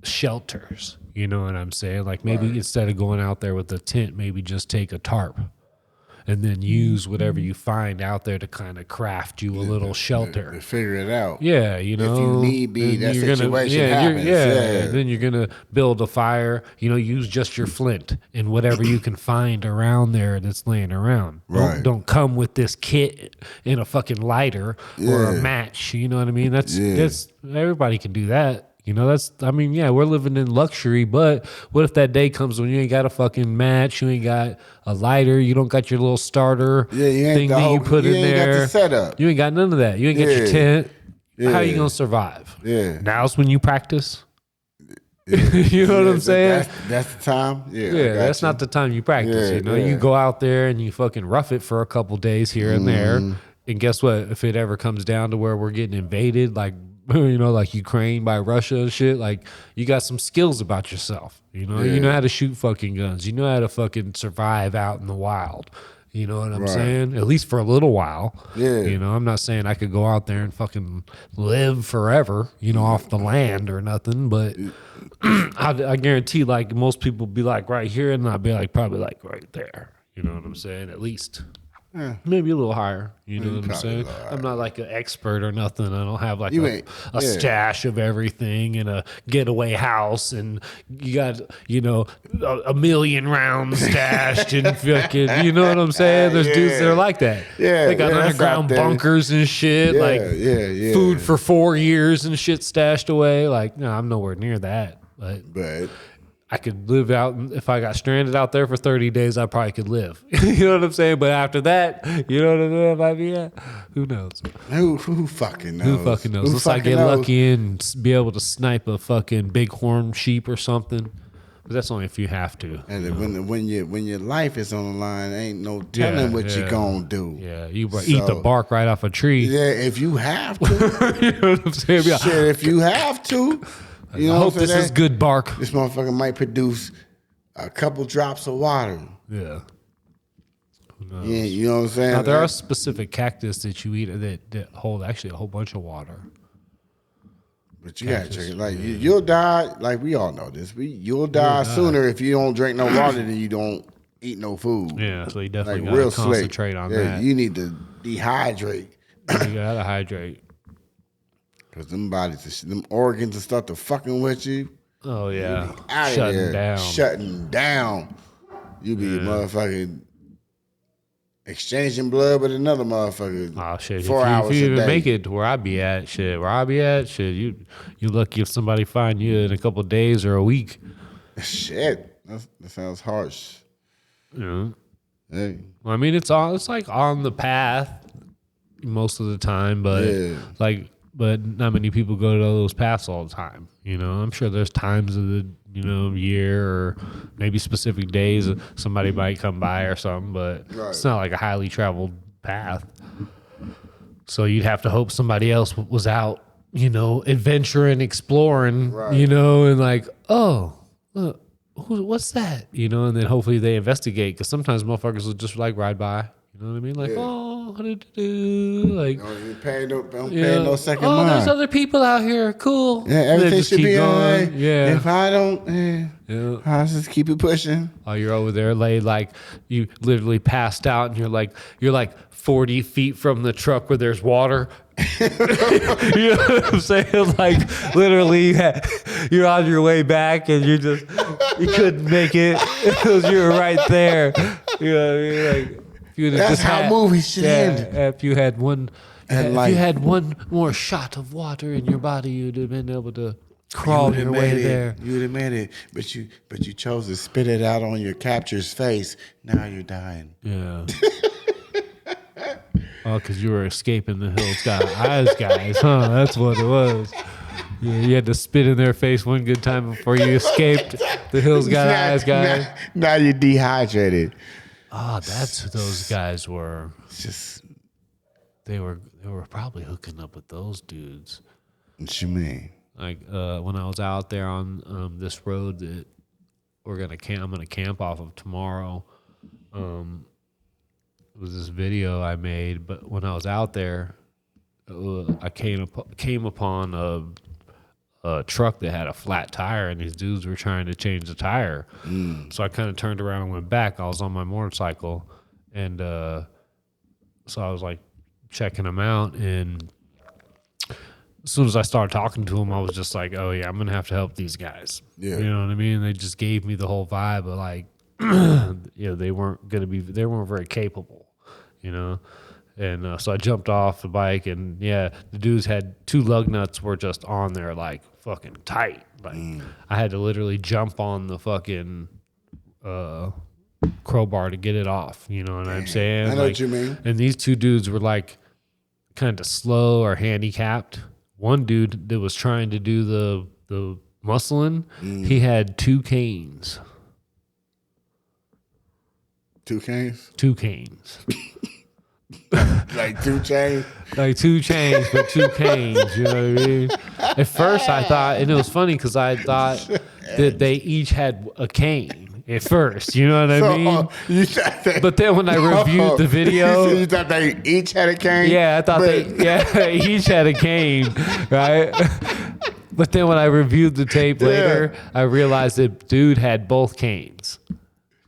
shelters. You know what I'm saying? Like maybe instead of going out there with a tent, maybe just take a tarp and then use whatever you find out there to kind of craft you a little shelter. To figure it out. Yeah, you know. If you need be, then that you're situation happens. Yeah. Then you're going to build a fire. You know, use just your flint and whatever you can find around there that's laying around. Right. Don't come with this kit and a fucking lighter or a match. You know what I mean? That's everybody can do that. You know, we're living in luxury, but what if that day comes when you ain't got a fucking match, you ain't got a lighter, you don't got your little starter thing that you put in there. Got the setup. You ain't got none of that. You ain't got your tent. How you gonna survive? Yeah. Now's when you practice. You know what I'm saying? That's the time. Yeah, that's not the time you practice. Yeah, you know, you go out there and you fucking rough it for a couple days here and there. And guess what? If it ever comes down to where we're getting invaded, like, you know, like Ukraine by Russia and shit, like you got some skills about yourself. You know, you know how to shoot fucking guns. You know how to fucking survive out in the wild. You know what I'm saying? At least for a little while. Yeah. You know, I'm not saying I could go out there and fucking live forever, you know, off the land or nothing, but I guarantee like most people be like right here and I'd be like probably like right there. You know what I'm saying? At least. Yeah. Maybe a little higher. You know what I'm saying? I'm not like an expert or nothing. I don't have like a stash of everything and a getaway house and you got, you know, a million rounds stashed and fucking, you know what I'm saying? There's dudes that are like that. Yeah. They got underground bunkers and shit, food for 4 years and shit stashed away. Like, no, I'm nowhere near that. But I could live out. If I got stranded out there for 30 days, I probably could live. You know what I'm saying? But after that, you know what I'm saying? Might be, who knows? Who fucking knows? Who fucking knows? Let's like get lucky and be able to snipe a fucking bighorn sheep or something. But that's only if you have to. And when your life is on the line, ain't no telling what you're gonna do. Yeah, you eat the bark right off a tree. Yeah, if you have to. You know what I'm saying? Shit, if you have to. You know I hope this is good bark. This motherfucker might produce a couple drops of water. Yeah. Yeah, you know what I'm saying? Now, there are specific cactus that you eat that hold actually a whole bunch of water. But you gotta check it. Like you'll die. Like we all know this. You'll die sooner if you don't drink no water than you don't eat no food. Yeah, so you definitely like gotta concentrate on that. You need to dehydrate. You gotta hydrate. Cause them organs and stuff to fucking with you. Oh yeah, shutting down. You be motherfucking exchanging blood with another motherfucker. Oh shit! 4 hours if you a even day. make it to where I be at, you lucky if somebody find you in a couple of days or a week. Shit, that sounds harsh. Yeah. Hey. Well, I mean, it's like on the path most of the time, but but not many people go to those paths all the time. You know, I'm sure there's times of the year or maybe specific days somebody might come by or something, but it's not like a highly traveled path. So you'd have to hope somebody else was out, adventuring, exploring, and like, what's that? And then hopefully they investigate, because sometimes motherfuckers will just like ride by. You know what I mean? Like, what did you do? Like, don't pay no second mind. There's other people out here. Cool. Yeah, everything should be all right. Yeah. If I don't, I'll just keep it pushing. Oh, you're over there laid like you literally passed out, and you're like 40 feet from the truck where there's water. You know what I'm saying? Like literally, you're on your way back, and you're just You couldn't make it because you were right there. You know what I mean? Like, if you That's just how movies should end. If you had one, And if you had one more shot of water in your body, you'd have been able to crawl your way there. You would have made it, but you chose to spit it out on your captor's face. Now you're dying. Yeah. Oh, because you were escaping the Hills Got Eyes guys, huh? That's what it was. Yeah, you had to spit in their face one good time before you escaped the Hills Got Eyes guys. Now you're dehydrated. Oh, that's who those guys were. It's just They were probably hooking up with those dudes. what you mean? Like when I was out there on this road that I'm gonna camp off of tomorrow. It was this video I made, but when I was out there, I came upon a truck that had a flat tire, and these dudes were trying to change the tire. So I kind of turned around and went back. I was on my motorcycle, and so I was like checking them out, and as soon as I started talking to them, I was just like, oh yeah, I'm gonna have to help these guys. Yeah. You know what I mean? They just gave me the whole vibe of like, they weren't very capable, you know? And so I jumped off the bike, and yeah, the dudes had 2 lug nuts were just on there like fucking tight. Like I had to literally jump on the fucking crowbar to get it off. You know what I'm saying? I know what you mean. And these 2 dudes were like kind of slow or handicapped. One dude that was trying to do the muscling, he had 2 canes. 2 canes? 2 canes. Like 2 chains? Like 2 chains, but 2 canes, you know what I mean? At first I thought, and it was funny because I thought that they each had a cane at first, you know what I mean? But then when I reviewed the video. You thought they each had a cane? Yeah, I thought they each had a cane, right? But then when I reviewed the tape later, I realized that dude had both canes.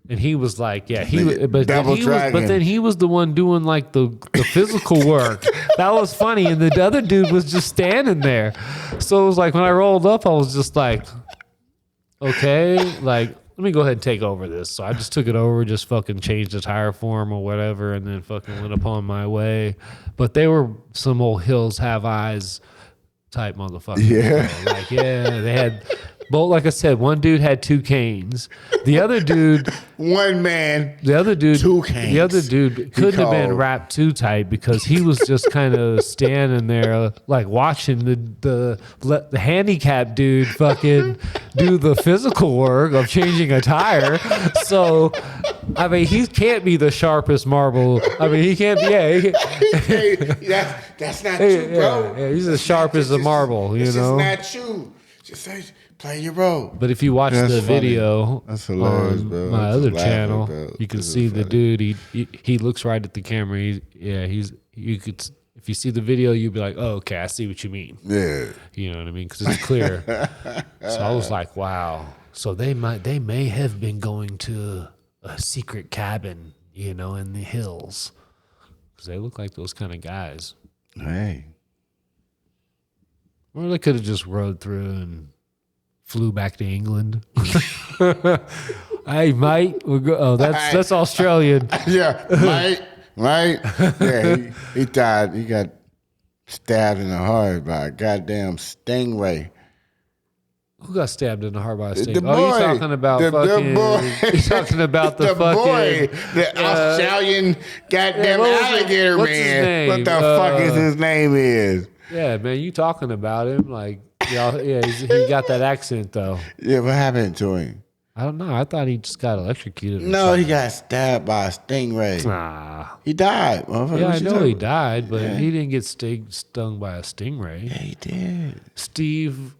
And he was like, but then he was the one doing like the physical work. That was funny. And the other dude was just standing there. So it was like when I rolled up, I was just like, okay, like, let me go ahead and take over this. So I just took it over, just fucking changed the tire for him or whatever, and then fucking went upon my way. But they were some old Hills Have Eyes type motherfuckers. Yeah. So, like, yeah, they had both, like I said, one dude had 2 canes. The other dude, one man, 2 canes. The other dude couldn't have been wrapped too tight because he was just kind of standing there, like watching the handicapped dude fucking do the physical work of changing a tire. So, I mean, he can't be the sharpest marble. I mean, he can't. Yeah, that's not you, bro. Yeah, he's as sharp as a marble. You know, it's just not you. Just say. Play your role. But if you watch the video on bro. my That's other hilarious, channel, bro. you can This is see the funny. dude. He looks right at the camera. You could, if you see the video, you'd be like, oh, okay, I see what you mean. Yeah. You know what I mean? Because it's clear. So I was like, wow. So they may have been going to a secret cabin, you know, in the hills, because they look like those kind of guys. Hey. Or they could have just rode through and flew back to England. Hey, mate. That's Australian. Yeah, mate. Yeah, he died. He got stabbed in the heart by a goddamn stingray. Who got stabbed in the heart by a stingray? The boy. You talking about The fucking? boy. You talking about the boy, fucking? the Australian goddamn what was it? alligator What's his man. name? What the fuck is his name is? Yeah, man, you talking about him like? He got that accent though. Yeah, what happened to him? I don't know. I thought he just got electrocuted. No, he got stabbed by a stingray. Nah. He died. Yeah, I know he died, but he didn't get stung by a stingray. Yeah, he did. Steve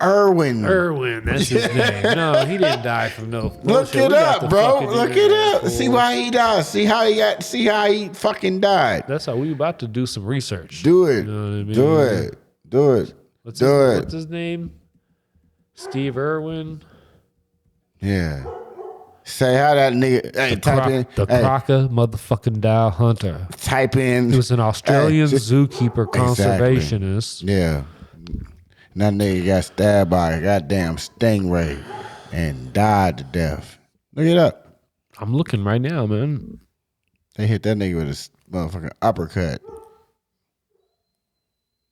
Irwin. Irwin, that's his name. No, he didn't die from no. Look it up, bro. Look it up. See why he died. See how he fucking died. That's how we about to do some research. Do it. You know what I mean? Do it. What's What's his name? Steve Irwin. Yeah. Say how that nigga. Hey, Crocker motherfucking Dow Hunter. Type in. He was an Australian Hey, zookeeper conservationist. Yeah. And that nigga got stabbed by a goddamn stingray. and died to death. Look it up. I'm looking right now, man. They hit that nigga with a motherfucking uppercut.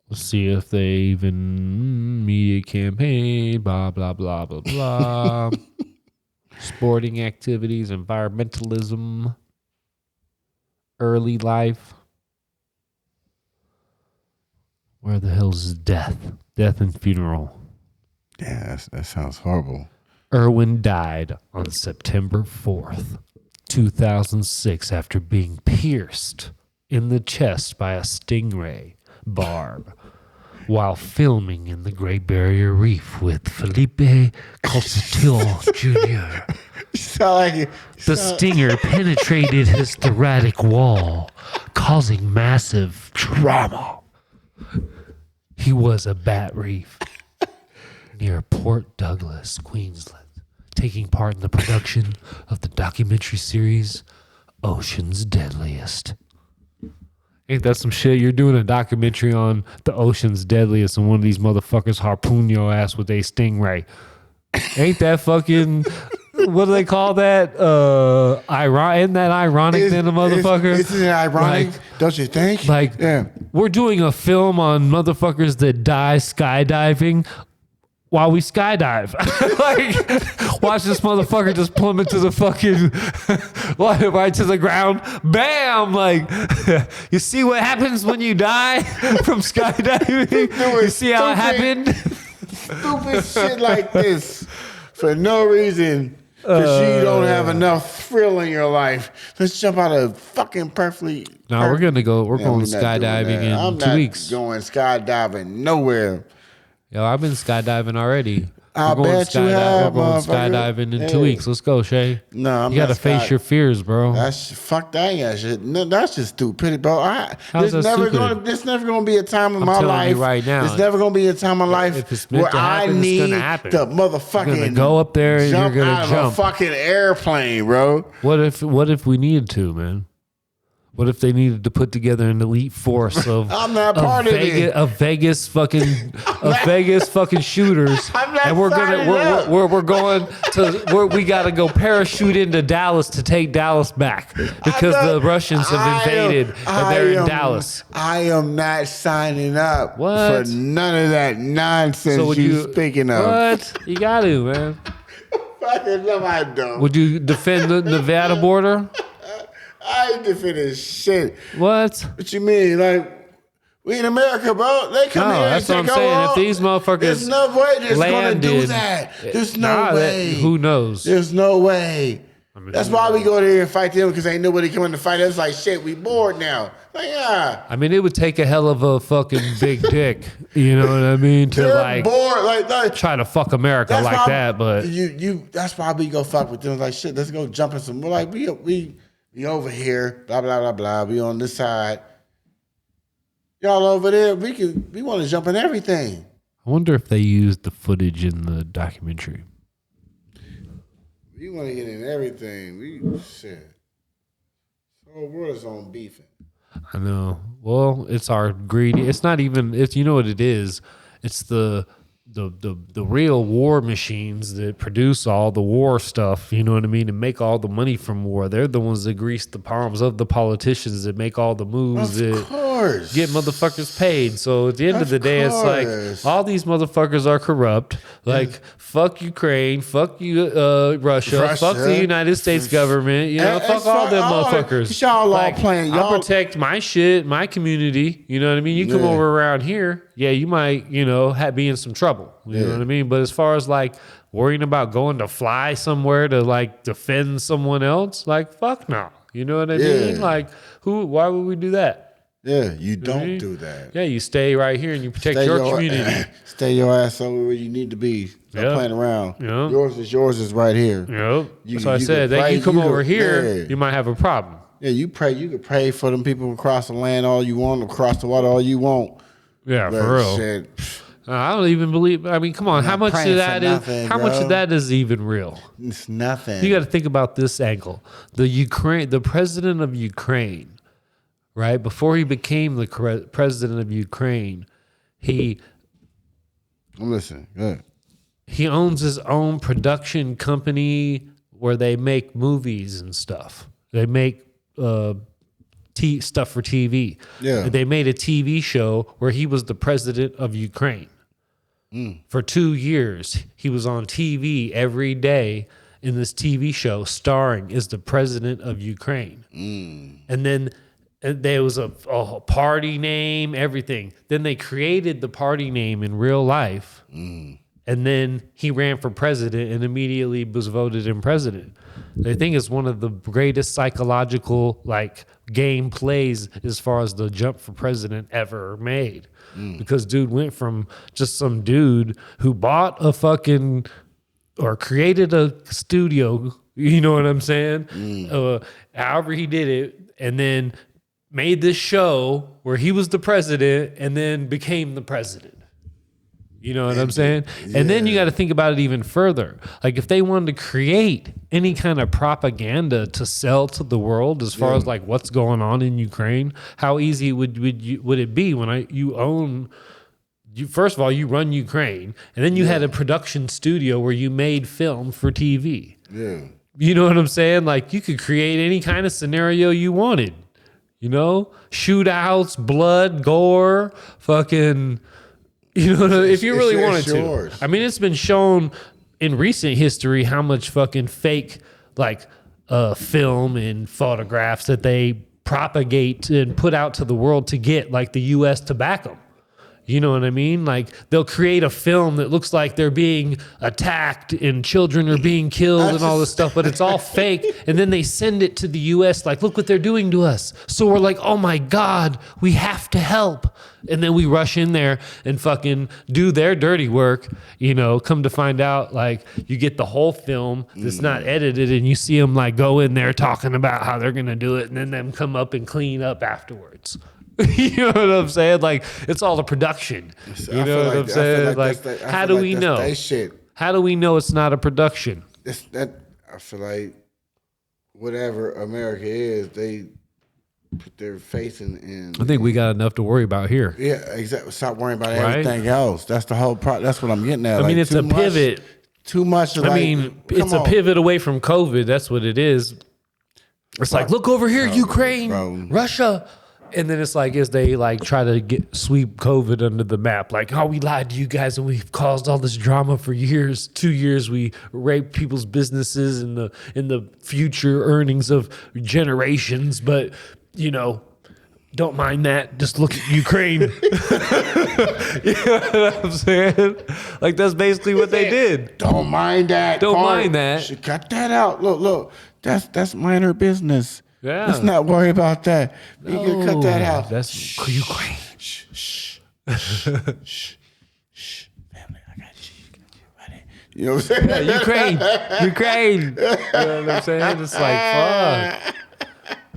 Let's see if they even media campaign, blah, blah, blah, blah, blah. Sporting activities, environmentalism, early life. Where the hell's death? Death and funeral. Yeah, that sounds horrible. Irwin died on September 4th, 2006 after being pierced in the chest by a stingray barb while filming in the Great Barrier Reef with Felipe Calcetil Jr. The stinger penetrated his thoracic wall, causing massive trauma. He was at Bat Reef near Port Douglas, Queensland, taking part in the production of the documentary series Ocean's Deadliest. Ain't that some shit? You're doing a documentary on the Ocean's Deadliest and one of these motherfuckers harpoon your ass with a stingray. Ain't that fucking... What do they call that? Isn't that ironic then, a motherfucker? Isn't it ironic? Like, don't you think? Like, yeah. We're doing a film on motherfuckers that die skydiving while we skydive. Like, watch this motherfucker just plummet to the fucking, right to the ground. Bam! Like, you see what happens when you die from skydiving? You see how it happened? Stupid shit like this for no reason. Because you don't have enough thrill in your life. Let's jump out of fucking perfectly. No, we're gonna go. We're going skydiving in 2 weeks. Going skydiving nowhere. Yo, I've been skydiving already. I bet you have. We're going skydiving in 2 weeks. Let's go, Shay. No, you gotta face your fears, bro. Fuck that ain't shit. No, that's just stupid, bro. How's that stupid? There's never gonna be a time in my life. Right now, there's never gonna be a time in my life where I need the motherfucking you're gonna go up there and you're gonna jump out of a fucking airplane, bro. What if we needed to, man? What if they needed to put together an elite force of I'm not part of it. Of Vegas fucking shooters, and we're going to we got to go parachute into Dallas to take Dallas back because the Russians have invaded and they're in Dallas. I am not signing up for none of that nonsense you speaking of. What you got to, man? Fucking no, I don't. Would you defend the Nevada border? I ain't defending shit. What? What you mean? Like, we in America, bro. They come here and take over. That's what I'm saying. If these motherfuckers there's no way they're going to do that. There's no way. Who knows? There's no way. That's why we go there and fight them, because ain't nobody coming to fight us. Like, shit, we bored now. Like, yeah. I mean, it would take a hell of a fucking big dick. You know what I mean? They're bored. Like, try to fuck America like that. But that's why we go fuck with them. Like, shit, let's go jump in some. We're like, we over here, blah, blah, blah, blah. We on this side. Y'all over there, we want to jump in everything. I wonder if they used the footage in the documentary. We want to get in everything. Shit. The whole world is on beefing. I know. Well, it's our greedy. It's not even, you know what it is? It's the real war machines that produce all the war stuff, you know what I mean, and make all the money from war. They're the ones that grease the palms of the politicians that make all the moves that get motherfuckers paid. So at the end of the day, it's like all these motherfuckers are corrupt. Like, fuck Ukraine, fuck you, Russia, fuck the United States government, you know, fuck all them motherfuckers. Y'all all playing. I'll protect my shit, my community, you know what I mean? You come over around here, you might, be in some trouble. You know what I mean? But as far as like worrying about going to fly somewhere to like defend someone else, like fuck no. You know what I mean? Like why would we do that? Yeah, you don't do that. Yeah, you stay right here and you protect your community. Stay your ass over where you need to be. Stop playing around. Yep. Yours is right here. Yep. That's what I said. Then you come over here, you might have a problem. Yeah, you pray. You can pray for them people across the land all you want, across the water all you want. Yeah, for real. Shit. I don't even believe. I mean, come on. How much of that is? How much of that is even real? It's nothing. You got to think about this angle. The president of Ukraine, right before he became the president of Ukraine, Listen, good. he owns his own production company where they make movies and stuff. They make stuff for TV. Yeah. They made a TV show where he was the president of Ukraine. For 2 years, he was on TV every day in this TV show starring as the president of Ukraine. And then there was a party name, everything. Then they created the party name in real life. And then he ran for president and immediately was voted in president. I think it's one of the greatest psychological game plays as far as the jump for president ever made. Because dude went from just some dude who bought a fucking or created a studio, you know what I'm saying? However he did it, and then made this show where he was the president and then became the president. You know what I'm saying? Yeah. And then you got to think about it even further. Like if they wanted to create any kind of propaganda to sell to the world as far as like what's going on in Ukraine, how easy would it be when first of all, you run Ukraine, and then you had a production studio where you made film for TV. Yeah. You know what I'm saying? Like you could create any kind of scenario you wanted. You know? Shootouts, blood, gore, fucking... You know, if you really wanted to. I mean, it's been shown in recent history how much fucking fake, film and photographs that they propagate and put out to the world to get, the U.S. to back them. You know what I mean? Like, they'll create a film that looks like they're being attacked and children are being killed and all this stuff, but it's all fake. And then they send it to the U.S. like, look what they're doing to us. So we're like, oh my God, we have to help. And then we rush in there and fucking do their dirty work. You know, come to find out, you get the whole film that's not edited and you see them go in there talking about how they're going to do it. And then them come up and clean up afterwards. You know what I'm saying? It's all the production. You know what I'm saying? How do we know? How do we know it's not a production? I feel like whatever America is, they put their faith in. I think we got enough to worry about here. Yeah, exactly. Stop worrying about everything else. That's the whole that's what I'm getting at. I mean, it's a pivot. Too much. It's a pivot away from COVID. That's what it is. It's look over here, Ukraine, Russia. And then it's as they try to sweep COVID under the map. We lied to you guys and we've caused all this drama for years. 2 years we raped people's businesses and the future earnings of generations. But, don't mind that. Just look at Ukraine. You know what I'm saying? That's basically what they did. Don't mind that. Don't mind that. Should cut that out. Look. That's minor business. Yeah. Let's not worry about that. You can cut that out. That's Ukraine. Shh. Family, I got you. You know what I'm saying? Yeah, Ukraine. You know what I'm saying? It's fuck.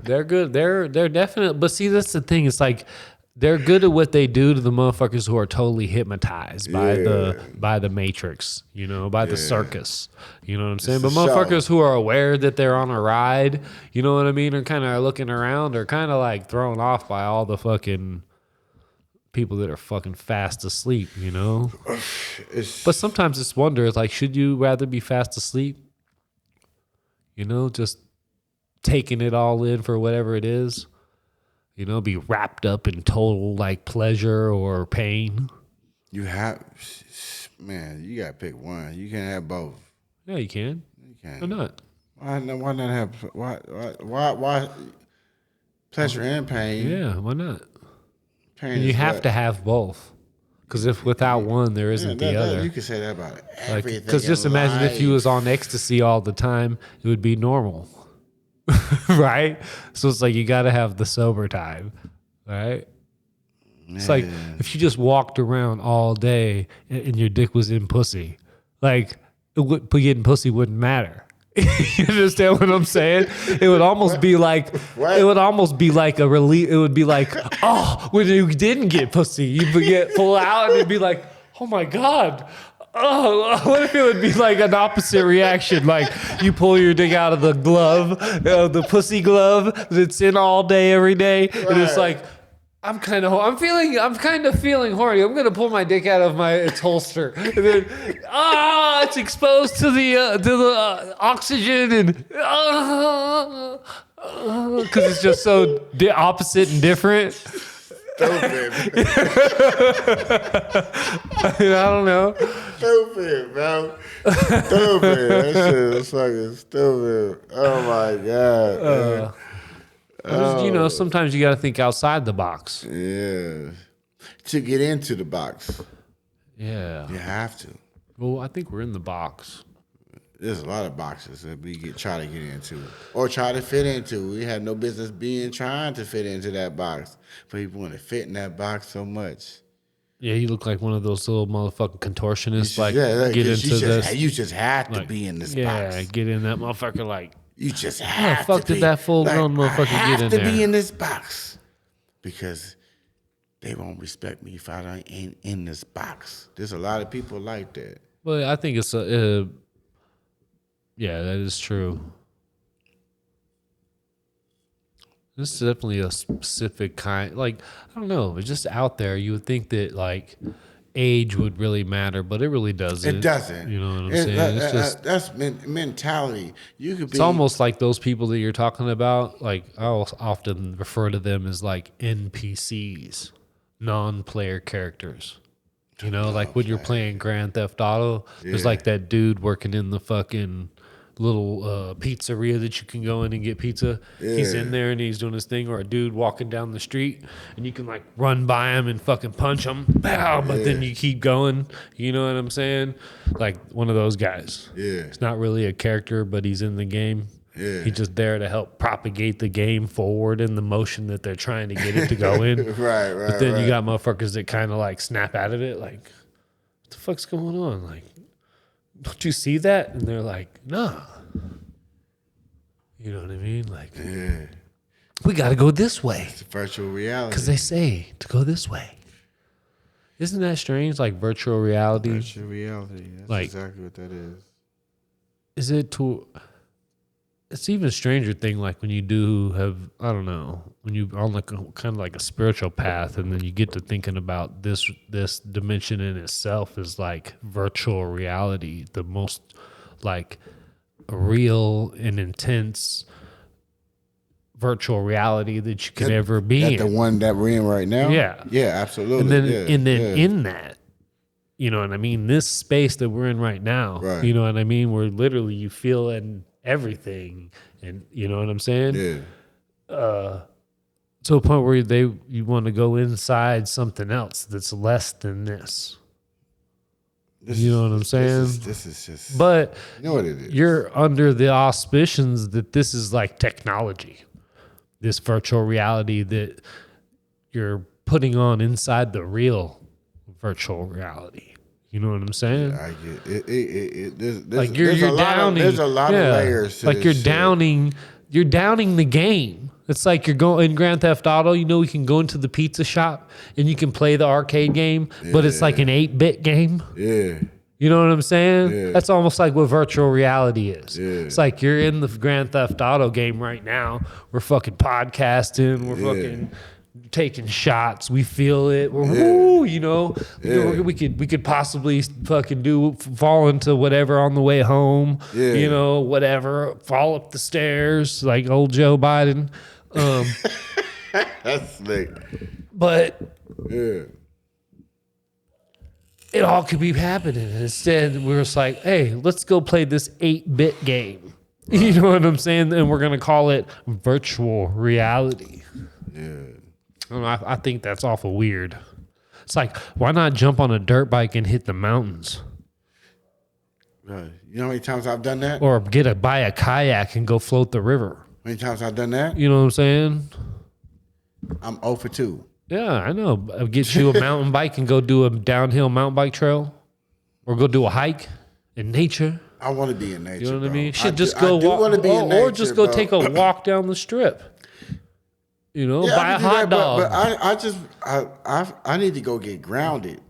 They're good. They're definitely. But see, that's the thing. It's they're good at what they do to the motherfuckers who are totally hypnotized by the Matrix, by the circus. You know what I'm saying? But motherfuckers who are aware that they're on a ride, you know what I mean, are kind of looking around, are kind of thrown off by all the fucking people that are fucking fast asleep, But sometimes it's wonder, should you rather be fast asleep? Just taking it all in for whatever it is? Be wrapped up in total pleasure or pain. You gotta pick one. You can't have both. Yeah, you can. You can. Why not? Why not have why pleasure and pain? Yeah, why not? Pain you have to have both. Because if without one, there isn't the other. You can say that about everything. Because just imagine if you was on ecstasy all the time, it would be normal. Right? So it's you got to have the sober time, right? Man. It's if you just walked around all day and your dick was in pussy, getting pussy wouldn't matter. You understand what I'm saying? It would almost be it would almost be a relief. It would be when you didn't get pussy, you pull out and it'd be oh my God. Oh, what if it would be an opposite reaction? You pull your dick out of the glove, the pussy glove that's in all day, every day, and it's I'm kind of feeling horny. I'm gonna pull my dick out of its holster, and then it's exposed to the oxygen, and because it's just so opposite and different. Stupid. I don't know. Stupid, bro. Stupid. That shit is fucking stupid. Oh my god. Sometimes you got to think outside the box. Yeah. To get into the box, Yeah. you have to. Well, I think we're in the box. There's a lot of boxes that we try to get into or try to fit into. We have no business trying to fit into that box, but people want to fit in that box so much. Yeah, you look like one of those little motherfucking contortionists. Get into this. You just have to be in this box. Yeah, get in that motherfucker. Like you just have to. Fuck did that full grown motherfucker get in there? I have to be in this box because they won't respect me if I ain't in this box. There's a lot of people like that. Well, I think it's yeah, that is true. This is definitely a specific kind. Like, I don't know. It's just out there. You would think that, like, age would really matter, but it really doesn't. It doesn't. You know what I'm saying? It's just... That's mentality. You could be... It's almost like those people that you're talking about. Like, I'll often refer to them as, like, NPCs. Non-player characters. You know, like when you're playing Grand Theft Auto, there's like that dude working in the fucking... little pizzeria that you can go in and get pizza. Yeah. He's in there and he's doing his thing, or a dude walking down the street and you can like run by him and fucking punch him, pow, but then you keep going. You know what I'm saying? Like one of those guys. Yeah. It's not really a character, but he's in the game. Yeah. He's just there to help propagate the game forward in the motion that they're trying to get it to go in. Right. But then you got motherfuckers that kind of like snap out of it, like, what the fuck's going on? Like, don't you see that? And they're like, nah. You know what I mean? Like, we got to go this way. It's virtual reality. Because they say to go this way. Isn't that strange? Like virtual reality? Virtual reality. That's like, exactly what that is. Is it to... It's even a stranger thing, like when you do have, I don't know, when you're on like kind of like a spiritual path, and then you get to thinking about this dimension in itself is like virtual reality, the most like real and intense virtual reality that you could ever be in. The one that we're in right now? Yeah. Yeah, absolutely. And then in that, you know what I mean? This space that we're in right now, right. You know what I mean? Where literally you feel and everything, and you know what I'm saying? Yeah. To a point where you want to go inside something else that's less than this. You know what I'm saying? This is just. But you know what it is. You're under the auspicions that this is like technology, this virtual reality that you're putting on inside the real virtual reality. You know what I'm saying? Yeah, I get it. There's like you're downing. There's a lot of layers to like this you're shit. You're downing the game. It's like you're going in Grand Theft Auto. You know, you can go into the pizza shop and you can play the arcade game, but it's like an 8-bit game. Yeah. You know what I'm saying? Yeah. That's almost like what virtual reality is. Yeah. It's like you're in the Grand Theft Auto game right now. We're fucking podcasting. We're fucking taking shots. We feel it. We're woo, you know. We could possibly fucking fall into whatever on the way home. Yeah. You know, whatever. Fall up the stairs like old Joe Biden. That's slick. But yeah. It all could be happening. And instead, we're just like, hey, let's go play this 8-bit game. Right. You know what I'm saying? And we're going to call it virtual reality. Yeah. I think that's awful weird. It's like, why not jump on a dirt bike and hit the mountains? Right. You know how many times I've done that? Or buy a kayak and go float the river. How many times I've done that? You know what I'm saying? I'm 0 for 2. Yeah, I know. Get you a mountain bike and go do a downhill mountain bike trail. Or go do a hike in nature. I want to be in nature. You know what I mean? Shit, just go walk. Or just go take a walk down the strip. You know, buy a hot dog. But I need to go get grounded.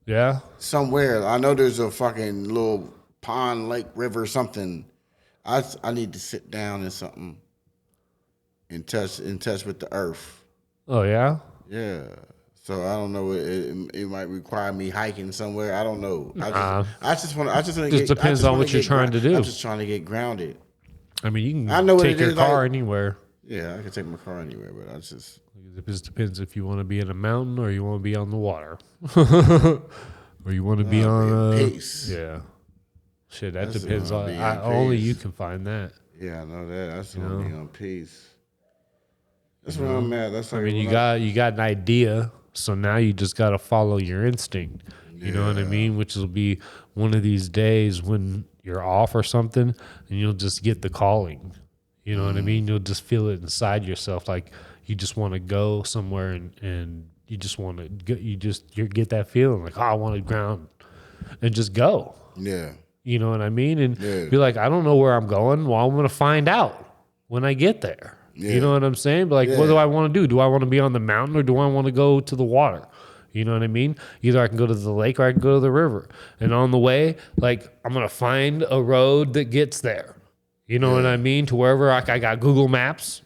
Yeah. Somewhere. I know there's a fucking little pond, lake, river, something. I need to sit down in something in touch with the earth. Oh yeah? Yeah. So I don't know. It might require me hiking somewhere. I don't know. I just want to Just depends on what you're trying to do. I'm just trying to get grounded. I mean, you I can know what take it your is, car like- anywhere. Yeah, I can take my car anywhere, but I just It just depends if you want to be in a mountain or you want to be on the water, or you want to be on a peace. Yeah, shit. That That's depends gonna on. be in Only peace. you can find that. Yeah, I know that. That's gonna be on peace. That's where know? I'm at. That's I like mean, when you got an idea, so now you just got to follow your instinct. You know what I mean? Which will be one of these days when you're off or something, and you'll just get the calling. You know what I mean? You'll just feel it inside yourself, like you just want to go somewhere, and you just want to you get that feeling like, oh, I want to ground, and just go. Yeah. You know what I mean? And be like, I don't know where I'm going. Well, I'm going to find out when I get there. Yeah. You know what I'm saying? But like, what do I want to do? Do I want to be on the mountain or do I want to go to the water? You know what I mean? Either I can go to the lake or I can go to the river. And on the way, like, I'm going to find a road that gets there. You know what I mean? To wherever I got Google Maps,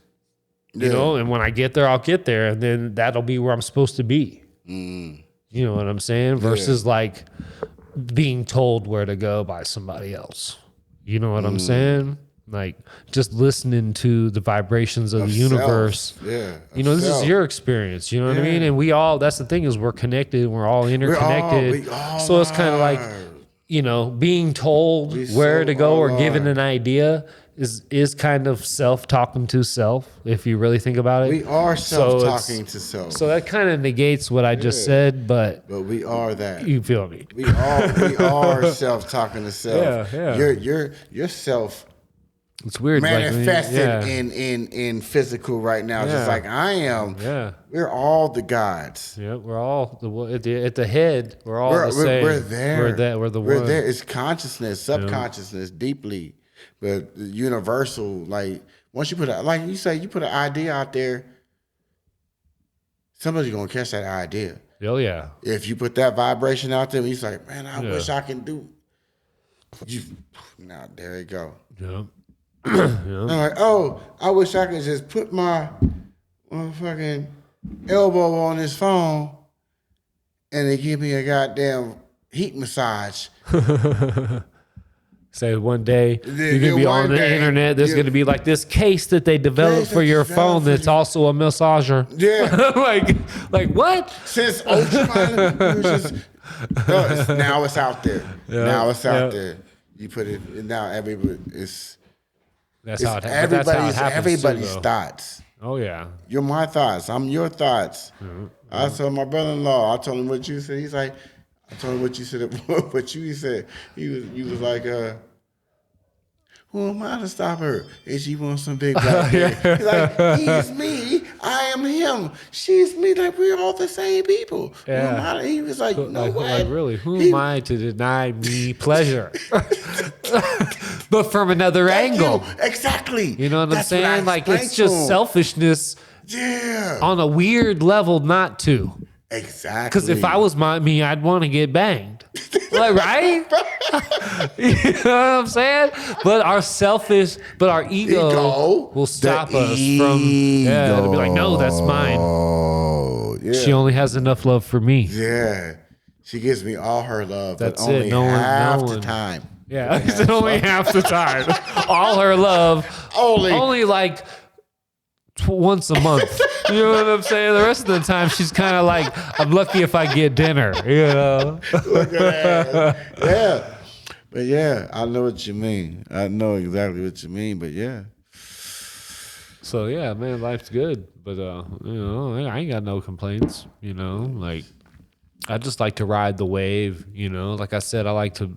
you know, and when I get there, I'll get there. And then that'll be where I'm supposed to be. You know what I'm saying? Versus like being told where to go by somebody else. You know what I'm saying? Like just listening to the vibrations of the universe. Yeah. You know, this is your experience. You know what I mean? And we all, that's the thing is we're connected. We're all interconnected. We all so it's kind of like, you know, being told where to go or given an idea is kind of self-talking to self, if you really think about it. We are self-talking to self. So that kind of negates what I just said, but we are that. You feel me? We are self-talking to self. Yeah. Your self it's weird manifested in physical right now. Just like I am. Yeah. We're all the gods. Yeah, we're all at the head. We're all the same. We're there. We're the one. one. There. It's consciousness, subconsciousness, deeply, but universal. Like once you put like you say, you put an idea out there, somebody's gonna catch that idea. Oh yeah. If you put that vibration out there, he's like, man, I wish I can do. Now there you go. Yeah. I'm like, oh, I wish I could just put my fucking elbow on this phone and they give me a goddamn heat massage. Say one day you're gonna be on the internet. There's gonna be like this case that they developed for your phone that's also a massager. Yeah, like what? Since ultraviolet, now it's out there. Yeah. Now it's out there. You put it now. Everybody is. That's how it happens. Everybody's thoughts. Oh yeah. You're my thoughts. I'm your thoughts. Mm-hmm. I told my brother-in-law. I told him what you said. He's like, I told him what you said. What you said. He was like, who am I to stop her? And she wants some big black man. He's like, he's me. I am him. She's me. Like we're all the same people. Yeah. He was like, no way. Like really, who am I to deny me pleasure? But from another angle. Exactly. You know what I'm saying? Like it's just selfishness. Yeah. On a weird level, not to. Exactly. Because if I was me, I'd want to get banged. Like, right? You know what I'm saying? But our ego will stop us from. Yeah, it'll be like, no, that's mine. Oh, yeah. She only has enough love for me. Yeah. She gives me all her love. That's but only it. No half one. the time. Yeah, it's only half the time. All her love. Only like once a month. You know what I'm saying? The rest of the time, she's kind of like, I'm lucky if I get dinner. You know? Look at that. Yeah. But yeah, I know what you mean. I know exactly what you mean, but yeah. So yeah, man, life's good. But you know, I ain't got no complaints, you know. Like I just like to ride the wave, you know. Like I said, I like to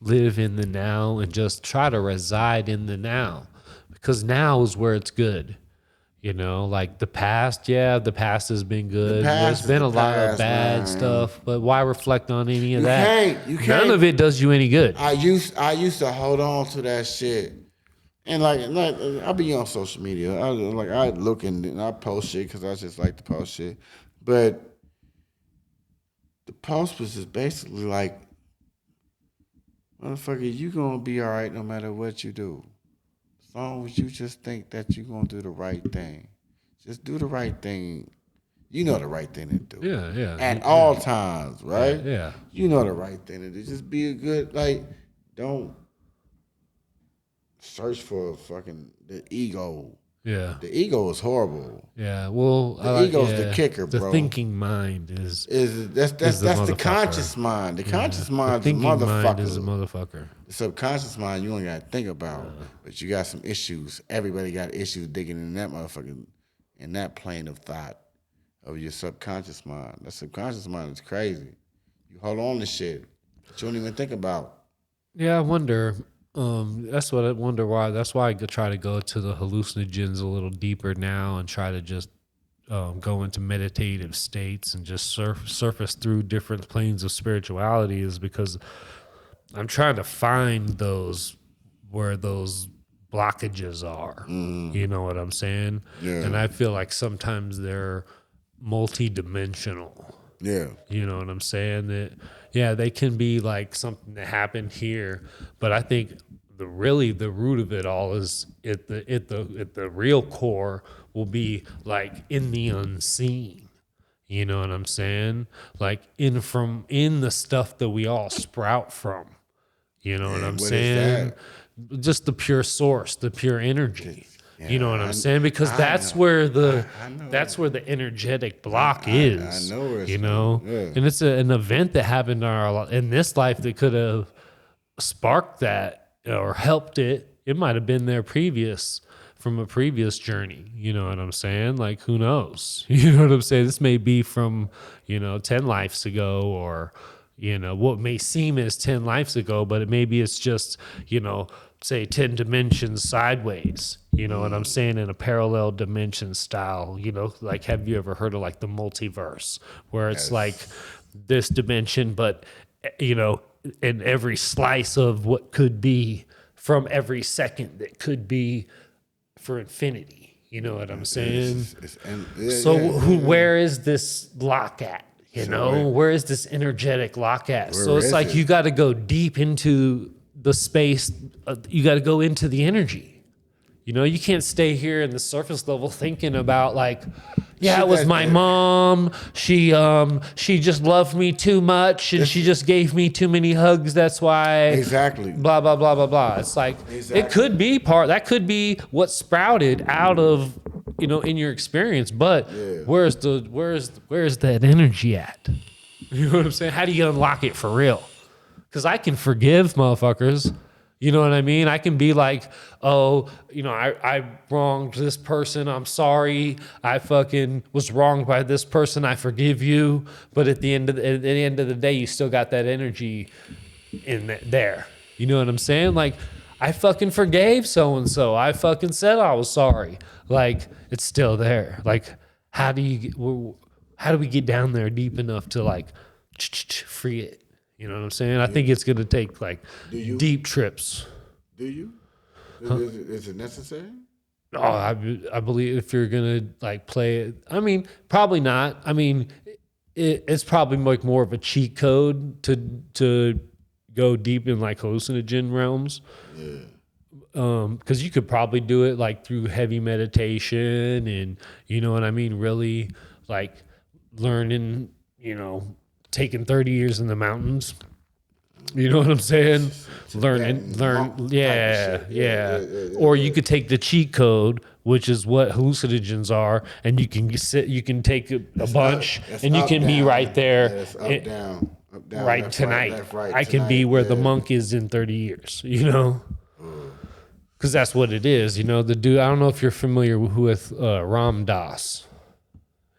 live in the now and just try to reside in the now. Because now is where it's good. You know, like the past has been good. There's been a lot of bad stuff, but why reflect on any of that? You can't. None of it does you any good. I used to hold on to that shit. And like I'll be on social media. I look and I post shit because I just like to post shit. But the post was just basically like, motherfucker, you gonna be all right no matter what you do. As long as you just think that you're going to do the right thing. Just do the right thing. you know the right thing to do. Yeah. At all times, right? Yeah. You know the right thing to do. Just be a good, don't search for fucking the ego. Yeah. The ego is horrible. Yeah. Well, the ego's the kicker, bro. The thinking mind is that's the conscious mind. The conscious mind is a motherfucker. Mind is a motherfucker. The subconscious mind you only got to think about, but you got some issues. Everybody got issues digging in that motherfucking in that plane of thought of your subconscious mind. That subconscious mind is crazy. You hold on to shit that you don't even think about. Yeah, I wonder. That's what I wonder why. That's why I try to go to the hallucinogens a little deeper now and try to just go into meditative states and just surface through different planes of spirituality, is because I'm trying to find those where those blockages are. You know what I'm saying? Yeah. And I feel like sometimes they're multidimensional. Yeah. You know what I'm saying? That they can be like something that happened here, but I think the root of it all is at the real core will be like in the unseen. You know what I'm saying? Like in the stuff that we all sprout from. You know what I'm saying? Just the pure source, the pure energy. Yeah, you know what I'm saying? Because that's where the energetic block is. I know where it's and it's an event that happened in this life that could have sparked that or helped it. It might have been there from a previous journey. You know what I'm saying? Like, who knows? You know what I'm saying? This may be from 10 lives ago, or what may seem as 10 lives ago, but maybe it's just say 10 dimensions sideways, you know what I'm saying, in a parallel dimension style, like, have you ever heard of like the multiverse, where it's like this dimension, but in every slice of what could be from every second that could be for infinity, you know what I'm saying? Where is this lock at? Where is this energetic lock at? So it's like you got to go deep into the space. You got to go into the energy. You can't stay here in the surface level thinking about like, it was my mom. She just loved me too much, and she just gave me too many hugs. That's why. Exactly. Blah blah blah blah blah. It's like it could be that could be what sprouted out of in your experience. But where's that energy at? You know what I'm saying? How do you unlock it for real? Because I can forgive motherfuckers. You know what I mean? I can be like, I wronged this person. I'm sorry. I fucking was wronged by this person. I forgive you. But at the end of the day, you still got that energy in there. You know what I'm saying? Like, I fucking forgave so-and-so. I fucking said I was sorry. Like, it's still there. Like, how do we get down there deep enough to like free it? You know what I'm saying? I think it's going to take like deep trips. Do you? Is it necessary? Oh, I believe if you're going to like play it, I mean, probably not. I mean, it's probably like more of a cheat code to go deep in like hallucinogen realms. Yeah. Because you could probably do it like through heavy meditation and, you know what I mean? Really like learning, taking 30 years in the mountains. You know what I'm saying? Learn. Yeah. Or you could take the cheat code, which is what hallucinogens are, and you can take a bunch, and you can be right there. Up, down, right left, tonight. Right, left, right, I can be where the monk is in 30 years, Because that's what it is, the dude. I don't know if you're familiar with Ram Dass.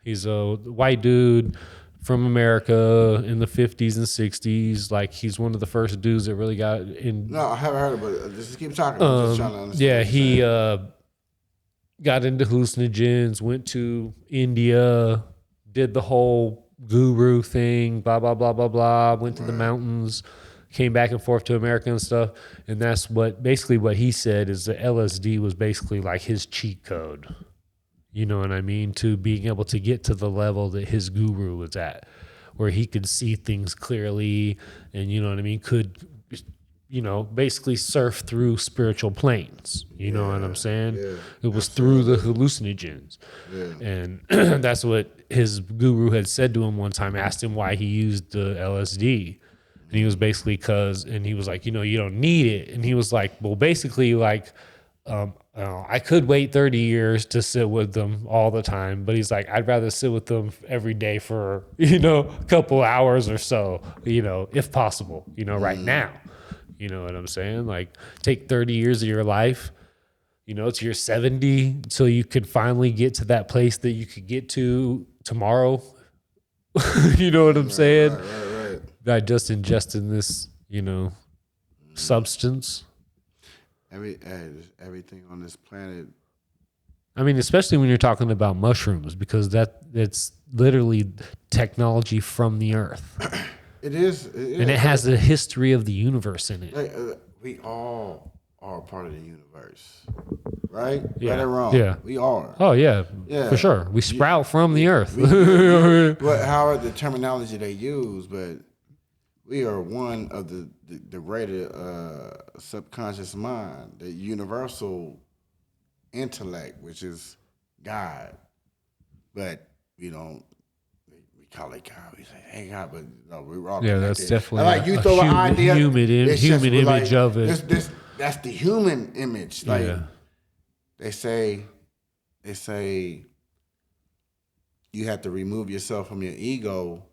He's a white dude from America in the 50s and 60s. Like, he's one of the first dudes that really got in. No, I haven't heard of it, but just keep talking. I'm just trying to understand. Yeah, he got into hallucinogens, went to India, did the whole guru thing, blah, blah, blah, blah, blah, went to the mountains, came back and forth to America and stuff. And that's what he said is the LSD was basically like his cheat code. You know what I mean? To being able to get to the level that his guru was at, where he could see things clearly and, you know what I mean, could, basically surf through spiritual planes. You know what I'm saying? Yeah, it was through the hallucinogens. Yeah. And that's what his guru had said to him one time, asked him why he used the LSD. And he was basically and he was like, you don't need it. And he was like, well, basically like, I could wait 30 years to sit with them all the time, but he's like, I'd rather sit with them every day for, a couple hours or so, if possible, right now. You know what I'm saying? Like take 30 years of your life, to your 70 so you could finally get to that place that you could get to tomorrow. You know what I'm saying? Right. By just ingesting this, substance. Everything on this planet. I mean, especially when you're talking about mushrooms, because it's literally technology from the earth. It is. And it has the history of the universe in it. We all are part of the universe, right? Yeah. Right or wrong? Yeah. We are. Oh, yeah. For sure. We sprout from the earth. However, the terminology they use, but we are one of the greater subconscious mind, the universal intellect, which is God. But we call it God. We say, "Hey God," but no, we're all connected. That's definitely like you throw an idea, human image of it. That's the human image. Like they say, you have to remove yourself from your ego.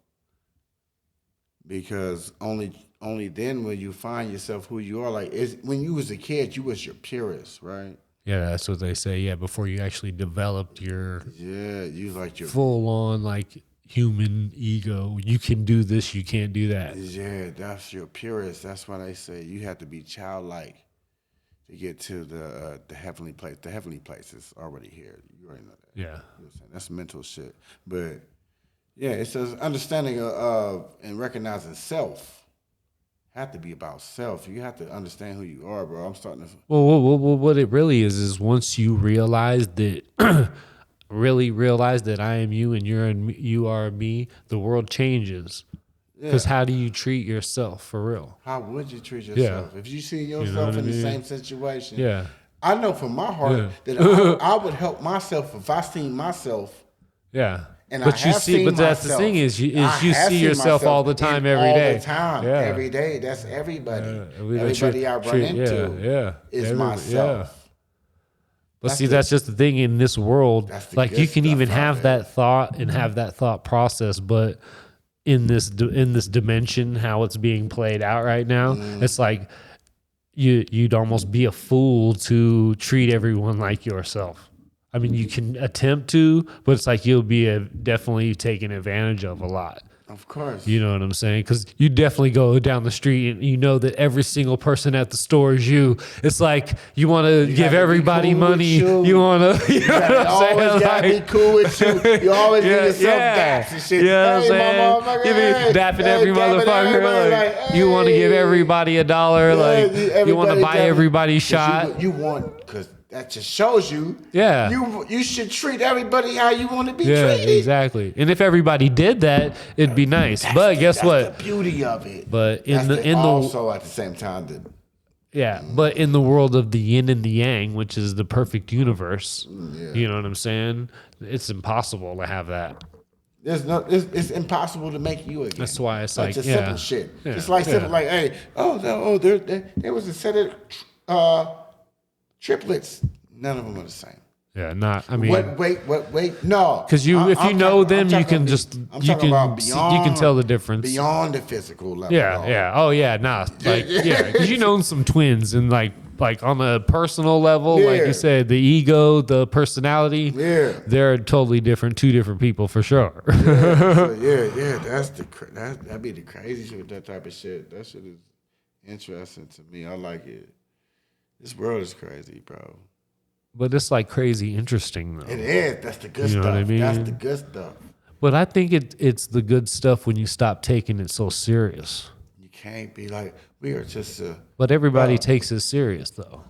Because only then will you find yourself who you are. Like when you was a kid, you was your purest, right? Yeah, that's what they say. Yeah, before you actually developed your you like your full on like human ego. You can do this, you can't do that. Yeah, that's your purest. That's why they say you have to be childlike to get to the heavenly place. The heavenly place is already here. You already know that. Yeah, you know what I'm saying? That's mental shit, but. Yeah, it's an understanding of and recognizing self. Have to be about self. You have to understand who you are, bro. I'm starting to. Well, what it really is once you realize that, really realize that I am you and you are me, the world changes. Because how do you treat yourself for real? How would you treat yourself if you see yourself in the same situation? Yeah, I know from my heart that I would help myself if I seen myself. Yeah. And but that's the thing is you see yourself all the time, every day. All the time, every day. That's everybody. Everybody I run into is myself. But that's just the thing in this world. Like you can even have that thought and have that thought process, but in this dimension, how it's being played out right now, it's like you'd almost be a fool to treat everyone like yourself. I mean, you can attempt to, but it's like you'll be definitely taken advantage of a lot. Of course. You know what I'm saying? Because you definitely go down the street and you know that every single person at the store is you. It's like you want to give everybody money. You want to, you always got to be cool with you. You always give yourself daps and shit. You know what I'm saying? You be dapping every motherfucker. You want to give everybody $1. You want to buy everybody shot. You want, because that just shows you. Yeah. You should treat everybody how you want to be treated. Yeah, exactly. And if everybody did that, it'd be nice. But guess what? That's the beauty of it. But also at the same time but in the world of the yin and the yang, which is the perfect universe, you know what I'm saying? It's impossible to have that. It's impossible to make you again. That's why it's like just simple shit. Yeah. It's like simple, like, hey, there was a set of triplets, none of them are the same. Yeah, not. I mean, wait. No, because if you know them, you can tell the difference beyond the physical level. Yeah. Oh yeah, nah. Like because you know some twins and like on a personal level, like you said, the ego, the personality, they're totally different, two different people for sure. That'd be the crazy shit with that type of shit. That shit is interesting to me. I like it. This world is crazy, bro. But it's like crazy interesting, though. It is. That's the good stuff. What I mean? That's the good stuff. But I think it's the good stuff when you stop taking it so serious. You can't be like, we are just... but everybody takes it serious, though.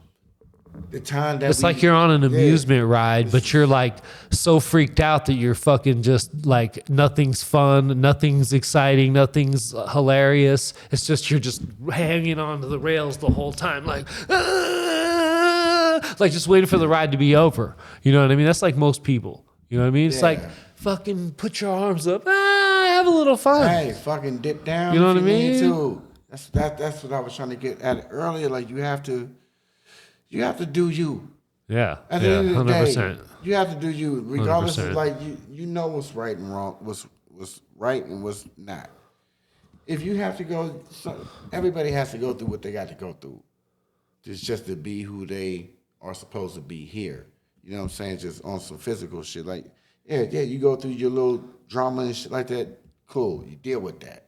the time that It's like you're on an amusement ride, but you're like so freaked out that you're fucking just like nothing's fun, nothing's exciting, nothing's hilarious. It's just you're just hanging onto the rails the whole time, like like just waiting for the ride to be over. You know what I mean? That's like most people. You know what I mean? It's like fucking put your arms up, have a little fun. Hey, fucking dip down. You know what I if mean? need to. That's what I was trying to get at earlier. Like you have to do you. Yeah, At the end of the 100%. day, you have to do you, regardless 100%. of like you know what's right and wrong, what's right and what's not. If you have to go, everybody has to go through what they got to go through. It's just to be who they are supposed to be here. You know what I'm saying? Just on some physical shit. Like, yeah, you go through your little drama and shit like that. Cool, you deal with that.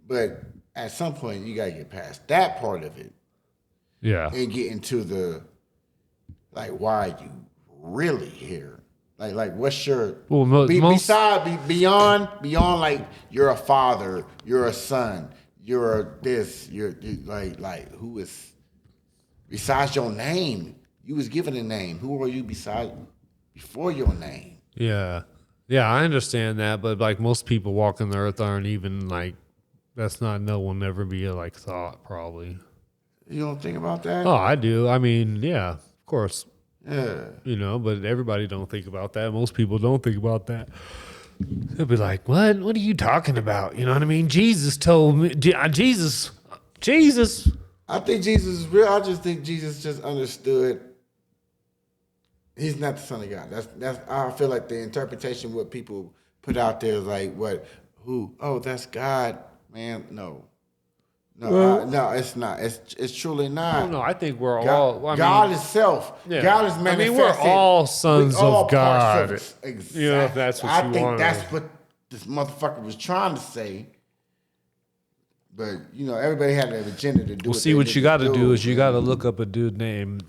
But at some point, you gotta get past that part of it. Yeah. And get into the, like, why are you really here? Like what's your, beyond like, you're a father, you're a son, you're this, you're like, who is, besides your name, you was given a name. Who are you before your name? Yeah. Yeah, I understand that, but like most people walking the earth aren't even like, will never be a like thought probably. You don't think about that? Oh, I do. I mean, yeah, of course. Yeah. You know, but everybody don't think about that. Most people don't think about that. They'll be like, what? What are you talking about? You know what I mean? Jesus told me, Jesus. I think Jesus is real. I just think Jesus just understood he's not the Son of God. That's. I feel like the interpretation what people put out there is like, who? Oh, that's God, man. No, it's not. It's truly not. No, I think we're God, all. God is self. Yeah. God is manifested. I mean, we're all sons of God. Exactly. You know, if that's what you want. I think that's what this motherfucker was trying to say. But you know, everybody had an agenda to do. Well, see, what you got to do is you got to look up a dude named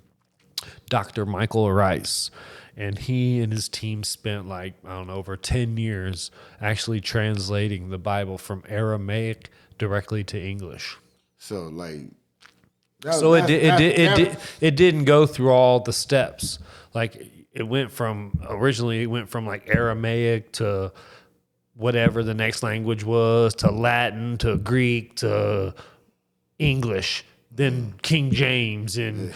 Dr. Michael Rice, and he and his team spent like I don't know over 10 years actually translating the Bible from Aramaic directly to English. So like, it didn't go through all the steps. Like originally it went from like Aramaic to whatever the next language was, to Latin, to Greek, to English, then King James, and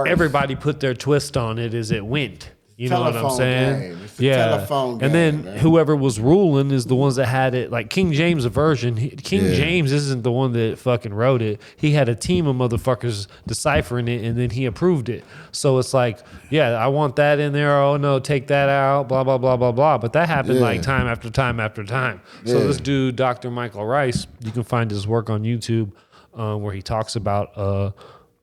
everybody put their twist on it as it went. You know what I'm saying? Telephone game, and then man. Whoever was ruling is the ones that had it. Like King James version, James isn't the one that fucking wrote it. He had a team of motherfuckers deciphering it, and then he approved it. So it's like, yeah, I want that in there. Oh no, take that out. Blah blah blah blah blah. But that happened like time after time after time. So this dude, Dr. Michael Rice, you can find his work on YouTube, where he talks about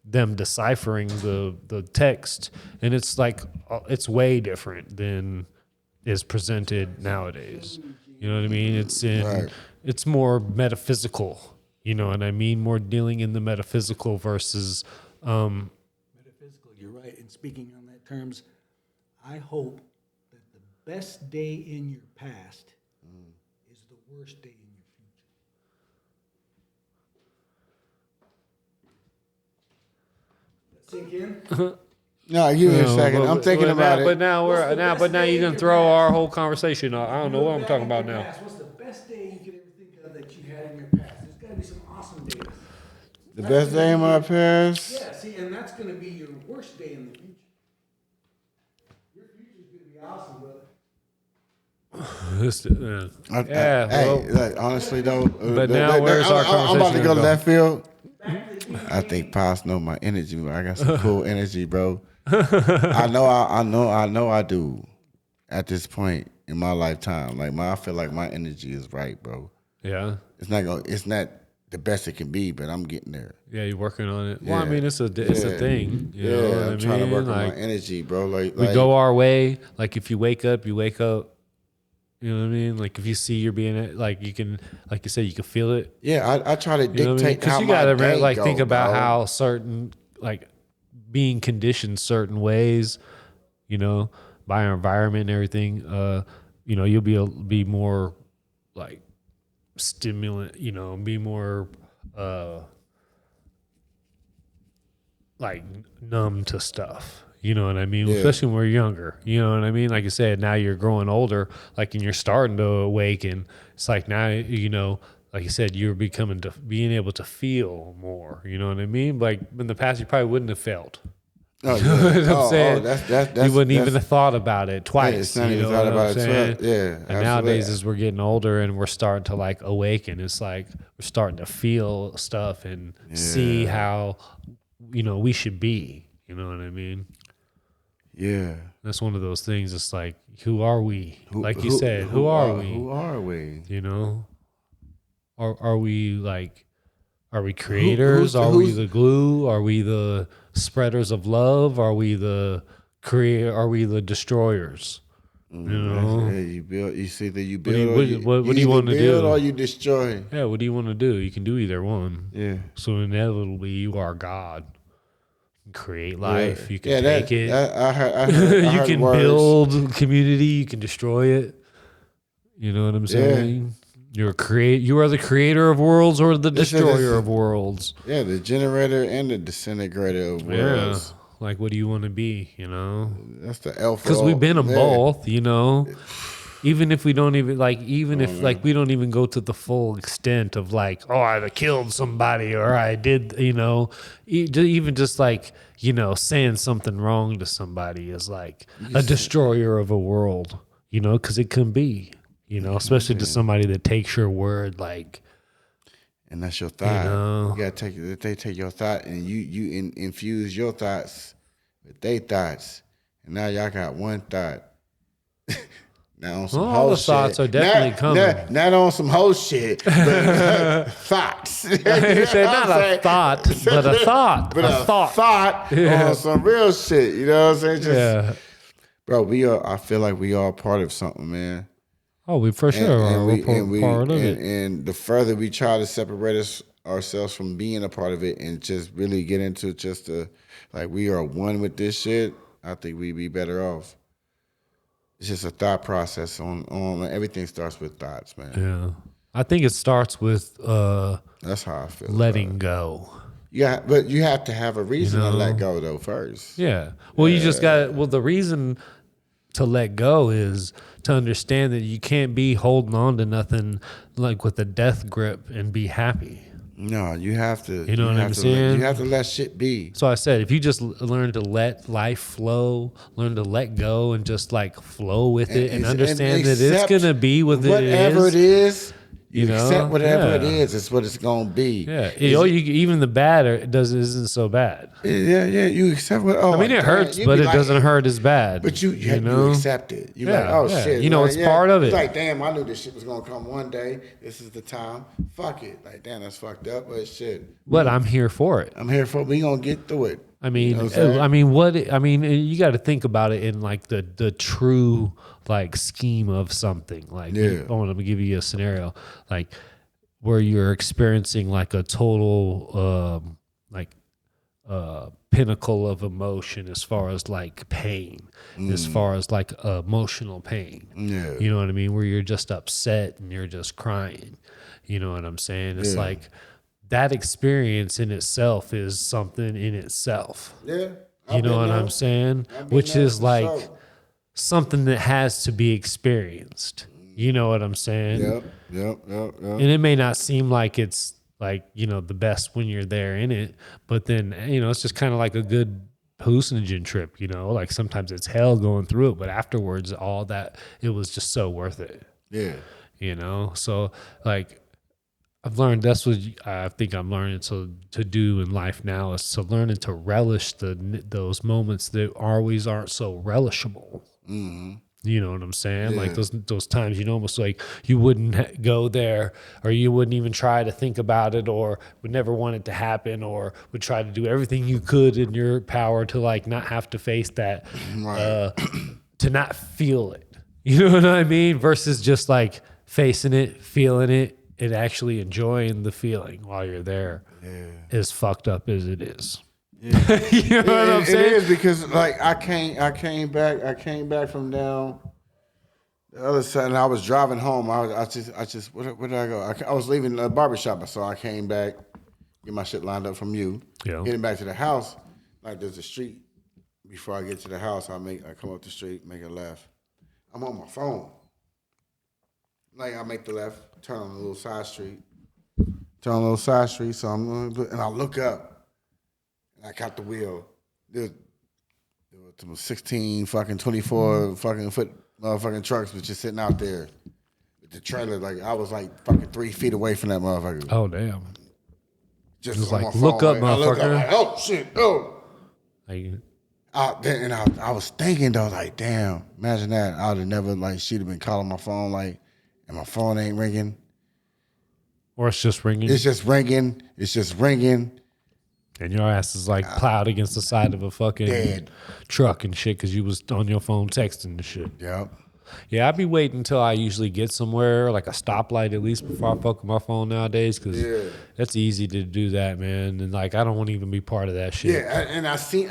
them deciphering the text, and it's like it's way different than is presented nowadays. You know what I mean? It's more metaphysical. You know what I mean? More dealing in the metaphysical versus metaphysical. You're right. And speaking on that terms, I hope that the best day in your past is the worst day in your future. Sink in. No, give me a second. I'm thinking about it. But now you can throw our whole conversation off. I don't know what I'm talking about now. What's the best day you could ever think of that you had in your past? There's got to be some awesome days. The best day in my past. Yeah, see, and that's going to be your worst day in the future. Your future's going to be awesome, brother. Hey, like, honestly though, but now where's our conversation? I'm about to go left field. I think Pops know my energy. I got some cool energy, bro. I know I do. At this point in my lifetime, like I feel like my energy is right, bro. Yeah, it's not the best it can be, but I'm getting there. Yeah, you're working on it. Well, I mean, it's a thing. You know what I'm trying to work on my energy, bro. Like we go our way. Like if you wake up, you wake up. You know what I mean? Like if you see you're being like you can, like you said, you can feel it. Yeah, I try to dictate because you gotta like think about how certain like being conditioned certain ways, you know, by our environment and everything. You know, you'll be more like stimulant. You know, be more. like numb to stuff. You know what I mean? Yeah. Especially when we're younger. You know what I mean? Like I said, now you're growing older, like, and you're starting to awaken. It's like now, you know, like you said, you're becoming to being able to feel more. You know what I mean? Like in the past, you probably wouldn't have felt. Oh, You know what I'm saying? That's you wouldn't even have thought about it twice. it's not you even know thought what about I'm it saying? twice. Yeah, And absolutely. nowadays, as we're getting older and we're starting to like awaken, it's like we're starting to feel stuff and see how, you know, we should be. You know what I mean? Yeah. That's one of those things. It's like, who are we? Like you said, who are we? Who are we? You know, are we like, are we creators? Are we who's- the glue? Are we the spreaders of love? Are we the Are we the destroyers? You know? Yeah, you build. You see that you do you- build. what do you either wanna build do? or you destroy. Yeah. What do you want to do? You can do either one. Yeah. So inevitably, you are God. You can create life. You can Yeah, take it. I heard You heard can words. build community. You can destroy it. You know what I'm saying? You are the creator of worlds or the destroyer of worlds. Yeah, the generator and the disintegrator of worlds. Yeah. Like, what do you want to be? You know? That's the alpha. Because we've been them yeah. both. You know. Even if we don't even like, even if like we don't even go to the full extent of like, oh, I killed somebody or I did, you know, even just like, you know, saying something wrong to somebody is like a destroyer of a world, you know, because it can be, you know, especially to somebody that takes your word like. And that's your thought. know. You gotta take. They take your thought and you infuse your thoughts with their thoughts, and now y'all got one thought. Now on some Well, whole all the shit. thoughts are definitely coming. Not on some whole shit, but thoughts. Not a thought, but a thought. But a thought. thought on some real shit. You know what I'm saying? Just, Yeah. bro, I feel like we are part of something, man. Oh, we for sure are. We're part of it. And the further we try to separate ourselves from being a part of it and just really get into just like we are one with this shit, I think we'd be better off. It's just a thought process on everything starts with thoughts, man. Yeah. I think it starts with That's how I feel. letting go. Yeah, but you have to have a reason to let go though first. Yeah. Well, you just got the reason to let go is to understand that you can't be holding on to nothing like with a death grip and be happy. No, you have to. You know what I'm saying? You have to let shit be. So I said, if you just learn to let life flow, learn to let go and just like flow with it and understand that it's going to be what whatever it is. You know? accept whatever it Yeah. is. It's what it's gonna be. Yeah. Even the bad isn't so bad. Yeah. You accept what. Oh, I mean, it hurts, but it doesn't hurt as bad. But you know? accept it. You Yeah, like, oh yeah. shit. You know, it's part of it. It's like, damn, I knew this shit was gonna come one day. This is the time. Fuck it. Like, damn, that's fucked up, but shit. But I'm here for it. I'm here for it. We gonna get through it. I mean, You know what I'm saying? you got to think about it in like the true like scheme of something. Like, Yeah. let me give you a scenario, like where you're experiencing like a total pinnacle of emotion as far as like pain, as far as like emotional pain. Yeah. You know what I mean? Where you're just upset and you're just crying. You know what I'm saying? It's Yeah. like that experience in itself is something in itself. Yeah. You know what I'm saying? Which is like Sure. something that has to be experienced. You know what I'm saying? Yep. And it may not seem like it's like, you know, the best when you're there in it, but then, you know, it's just kind of like a good hallucinogen trip, you know, like sometimes it's hell going through it, but afterwards all that, it was just so worth it. Yeah. You know? So like I've learned that's what I think I'm learning to do in life now is to learn and to relish those moments that always aren't so relishable. Mm-hmm. You know what I'm saying? Yeah. Like those times, you know, almost like you wouldn't go there or you wouldn't even try to think about it or would never want it to happen or would try to do everything you could in your power to like not have to face that, Right. to not feel it. You know what I mean? Versus just like facing it, feeling it, and actually enjoying the feeling while you're there. Yeah. As fucked up as it is. Yeah. You know what I'm It saying? is because like I came back from down the other side and I was driving home. I just where did I go? I was leaving the barbershop, so I came back, get my shit lined up from you. Yeah. Getting back to the house, like there's a street. Before I get to the house, I come up the street, make a left. I'm on my phone. Like I make the left, turn on a little side street. So and I look up, and I got the wheel. There was 16 fucking 24 fucking foot motherfucking trucks was just sitting out there. The trailer, like I was like fucking 3 feet away from that motherfucker. Oh damn! Just like on my phone, look up, like, I look motherfucker. up, like, oh shit, oh. Like, I was thinking though, like, damn, imagine that. I would have never like she'd have been calling my phone like, and my phone ain't ringing. or it's just ringing, It's just ringing. It's just ringing. and your ass is like plowed against the side of a fucking Dead. truck and shit because you was on your phone texting and shit. Yep. Yeah, I be waiting until I usually get somewhere, like a stoplight at least, before I fuck with my phone nowadays, because it's easy to do that, man. And like, I don't want to even be part of that shit. Yeah, and I seen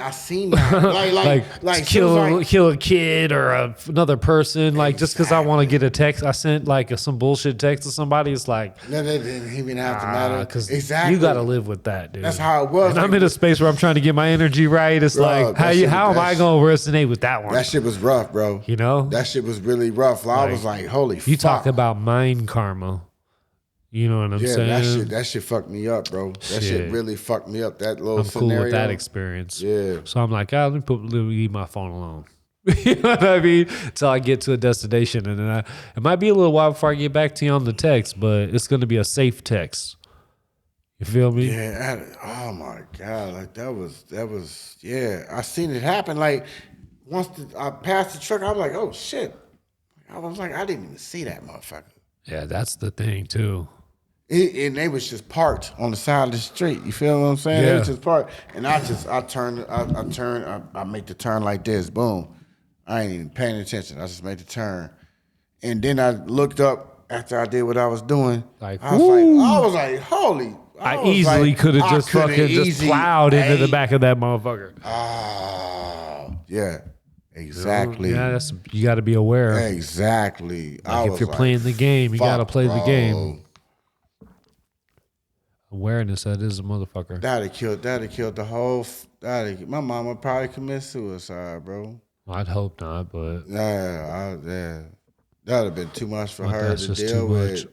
that. like she was like, kill a kid or another person, like just because I want to get a text. I sent like some bullshit text to somebody. It's like, no, that didn't even have to matter. because Exactly. you got to live with that, dude. That's how it was. And I'm in a space where I'm trying to get my energy right. It's Bro, like, how am I going to resonate with that one? That shit was rough, bro. You know? That shit was really rough. I was like, holy fuck. You talk about mind karma. You know what I'm saying? that shit fucked me up, bro. That shit really fucked me up. That little I'm scenario. cool with that experience. Yeah. So I'm like, let me leave my phone alone. You know what I mean? Until I get to a destination, and then it might be a little while before I get back to you on the text, but it's going to be a safe text. You feel me? Yeah. Oh my God. Like that was. Yeah. I seen it happen. Like once I passed the truck, I was like, oh shit. I was like, I didn't even see that motherfucker. Yeah, that's the thing too. And they was just parked on the side of the street. You feel what I'm saying? Yeah. They was just parked. And I make the turn like this. Boom. I ain't even paying attention. I just made the turn. And then I looked up after I did what I was doing. Like, I was like, holy. I easily could have just fucking just plowed into the back of that motherfucker. Oh, yeah. Exactly. Yeah, you got to be aware. Exactly. Like if you're playing the game, you got to play the game. Awareness, that is a motherfucker. That'd have killed the whole. My mama probably commit suicide, bro. I'd hope not, but That'd have been too much for her to deal with.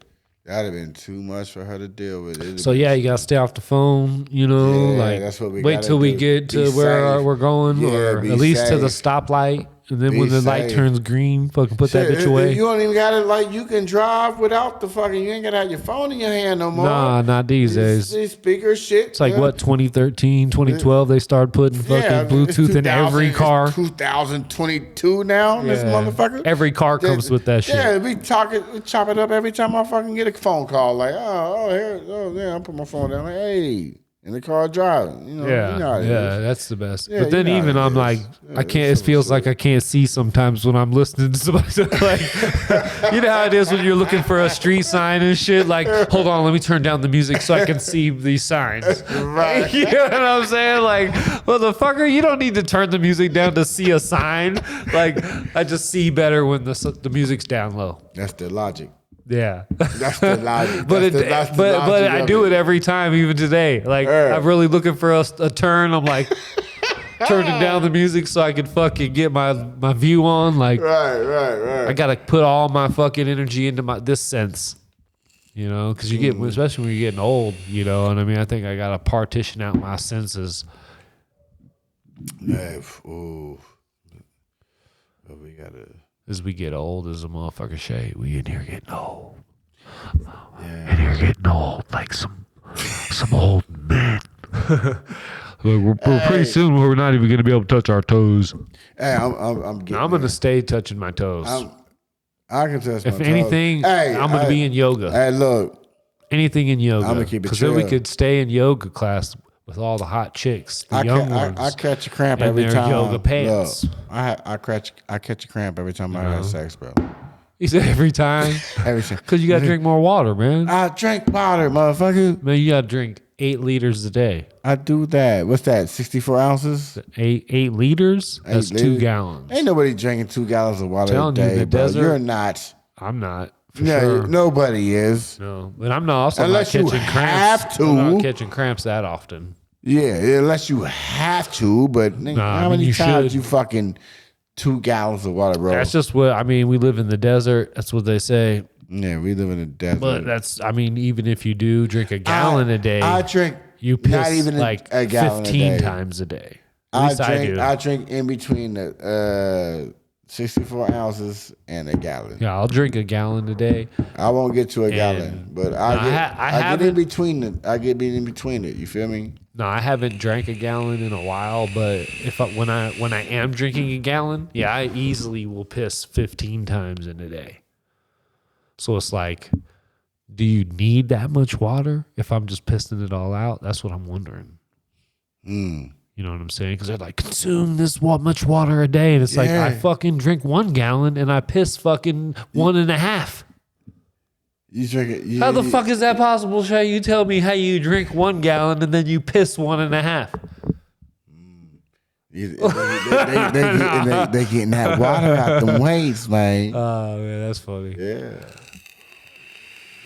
That'd have been too much for her to deal with. So yeah, you gotta stay off the phone. You know, like that's what we wait till we get to where we're going, or at least to the stoplight. And then when the light turns green, fucking put that bitch away. You don't even got to, like, you can drive without the fucking, you ain't got to have your phone in your hand no more. Nah, not these days. These speaker shit. It's like, what, 2013, 2012, they started putting fucking Bluetooth in every car. 2022 now, this motherfucker. Every car comes with that shit. Yeah, we chop it up every time I fucking get a phone call. Like, I put my phone down. Like, hey. In the car driving, you know. Yeah, you know how it is. That's the best. Yeah, but then you know even how it I'm like, is. I can't. It feels like I can't see sometimes when I'm listening to somebody. So like, you know how it is when you're looking for a street sign and shit. Like, hold on, let me turn down the music so I can see these signs. Right. You know what I'm saying? Like, motherfucker, you don't need to turn the music down to see a sign. Like, I just see better when the music's down low. That's the logic. Yeah, That's the logic. but I do it every time, even today. Like I'm really looking for a turn. I'm like turning down the music so I can fucking get my view on. Like right. I gotta put all my fucking energy into this sense, you know, because you get, especially when you're getting old, you know. And I mean, I think I gotta partition out my senses. Yeah, but we gotta. As we get old, as a motherfucker Shay, we in here getting old. In here getting old, like some old men. We're pretty soon we're not even gonna be able to touch our toes. Hey, I'm gonna stay touching my toes. I can touch my toes. If anything, I'm gonna be in yoga. Hey, look. Anything in yoga. I'm gonna keep it because chill. then we could stay in yoga class with all the hot chicks, the young ones. I catch a cramp and every their time. yoga pants. Look, I catch a cramp every time I have sex, bro. He said every time. Every time. Because you gotta drink more water, man. I drink water, motherfucker. Man, you gotta drink 8 liters a day. I do that. What's that? 64 ounces? 8 liters? That's 2 gallons. Ain't nobody drinking 2 gallons of water a day, bro. Desert, You're not. I'm not. No, nobody is. No, but I'm not also Unless not you catching cramps. have to. I'm not catching cramps that often. Yeah, unless you have to, but nigga, Nah, how I mean, many you times should. you fucking 2 gallons of water, bro? That's just what I mean. We live in the desert. That's what they say. Yeah, we live in the desert. But that's, I mean, even if you do drink a gallon a day, I drink you piss not even like a gallon 15 a day. times a day. At least I do. I drink in between the 64 ounces and a gallon. Yeah, I'll drink a gallon a day. I won't get to a gallon, but I get in between it. I get in between it. You feel me? No, I haven't drank a gallon in a while, but when I am drinking a gallon, yeah, I easily will piss 15 times in a day. So it's like, do you need that much water if I'm just pissing it all out? That's what I'm wondering. You know what I'm saying? Because they're like, consume this much water a day. And it's like, I fucking drink 1 gallon and I piss fucking 1.5. You drink it. How the fuck is that possible, Shay? You tell me how you drink 1 gallon and then you piss 1.5. They getting that water out them ways, man. Oh, man, that's funny. Yeah.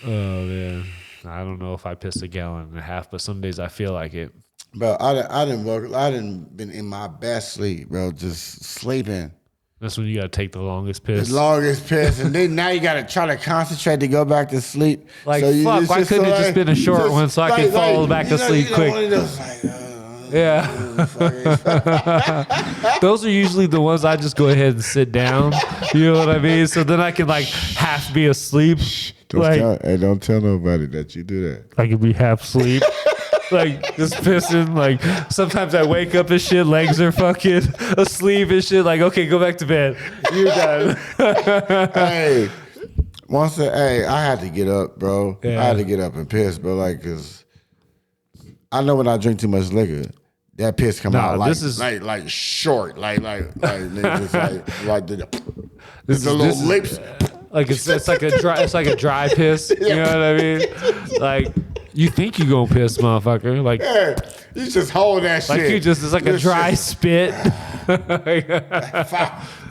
Oh, man. I don't know if I pissed 1.5 gallons, but some days I feel like it. Bro, I didn't been in my best sleep, bro, just sleeping. That's when you got to take the longest piss. The longest piss, and then now you got to try to concentrate to go back to sleep. Like, so fuck, why couldn't it just been a short one so I could fall back to sleep quick? One of those, Yeah. Those are usually the ones I just go ahead and sit down. You know what I mean? So then I can like half be asleep. Don't tell nobody that you do that. I can be half asleep. Like just pissing. Like sometimes I wake up and shit, legs are fucking asleep and shit. Like, okay, go back to bed. You're done. Hey, I had to get up, bro. Yeah. I had to get up and piss, bro. Like, cause I know when I drink too much liquor, that piss come out like short, like the little lips. Like it's like a dry piss. You know what I mean? Like you think you gonna piss, motherfucker. Like you just hold that shit. Like it's like a dry spit.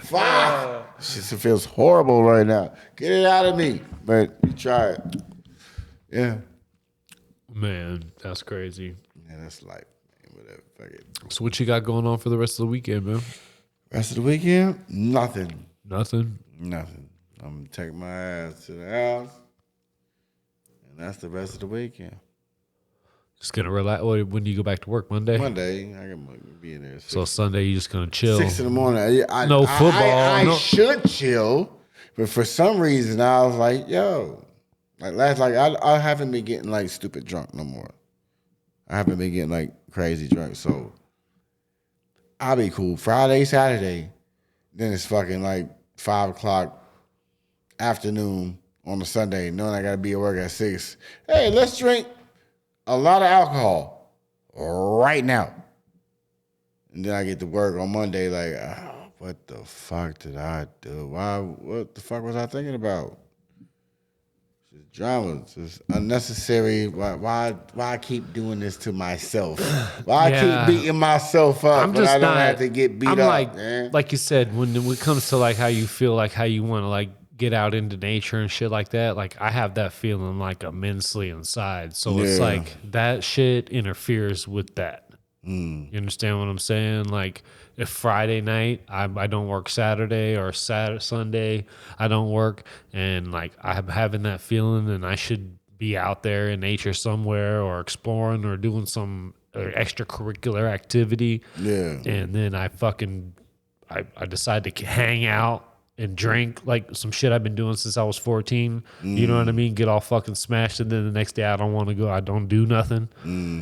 Fuck. Shit feels horrible right now. Get it out of me. But you try it. Yeah. Man, that's crazy. Yeah, that's life. Whatever. Fuck it. So what you got going on for the rest of the weekend, man? Rest of the weekend? Nothing. Nothing. I'm gonna take my ass to the house, and that's the rest of the weekend. Just gonna relax. When do you go back to work? Monday. Monday, I can be in there. So Sunday, you just gonna chill. 6 in the morning. No football. I should chill, but for some reason I was like, yo, I haven't been getting like stupid drunk no more. I haven't been getting like crazy drunk, so I'll be cool. Friday, Saturday, then it's fucking like 5:00 afternoon on a Sunday, knowing I gotta be at work at 6. Hey, let's drink a lot of alcohol right now. And then I get to work on Monday like, what the fuck did I do? What the fuck was I thinking about? Just drama, just unnecessary. Why I keep doing this to myself? Why I keep beating myself up when I don't have to get beat up, man? Like you said, when it comes to like how you feel, like how you want to like get out into nature and shit like that, like I have that feeling like immensely inside. So it's like that shit interferes with that. You understand what I'm saying? Like if Friday night I don't work Saturday or Sunday I don't work, and like I'm having that feeling and I should be out there in nature somewhere or exploring or doing some extracurricular activity. Yeah. And then I decide to hang out and drink like some shit I've been doing since I was 14. You know what I mean? Get all fucking smashed, and then the next day I don't want to go. I don't do nothing.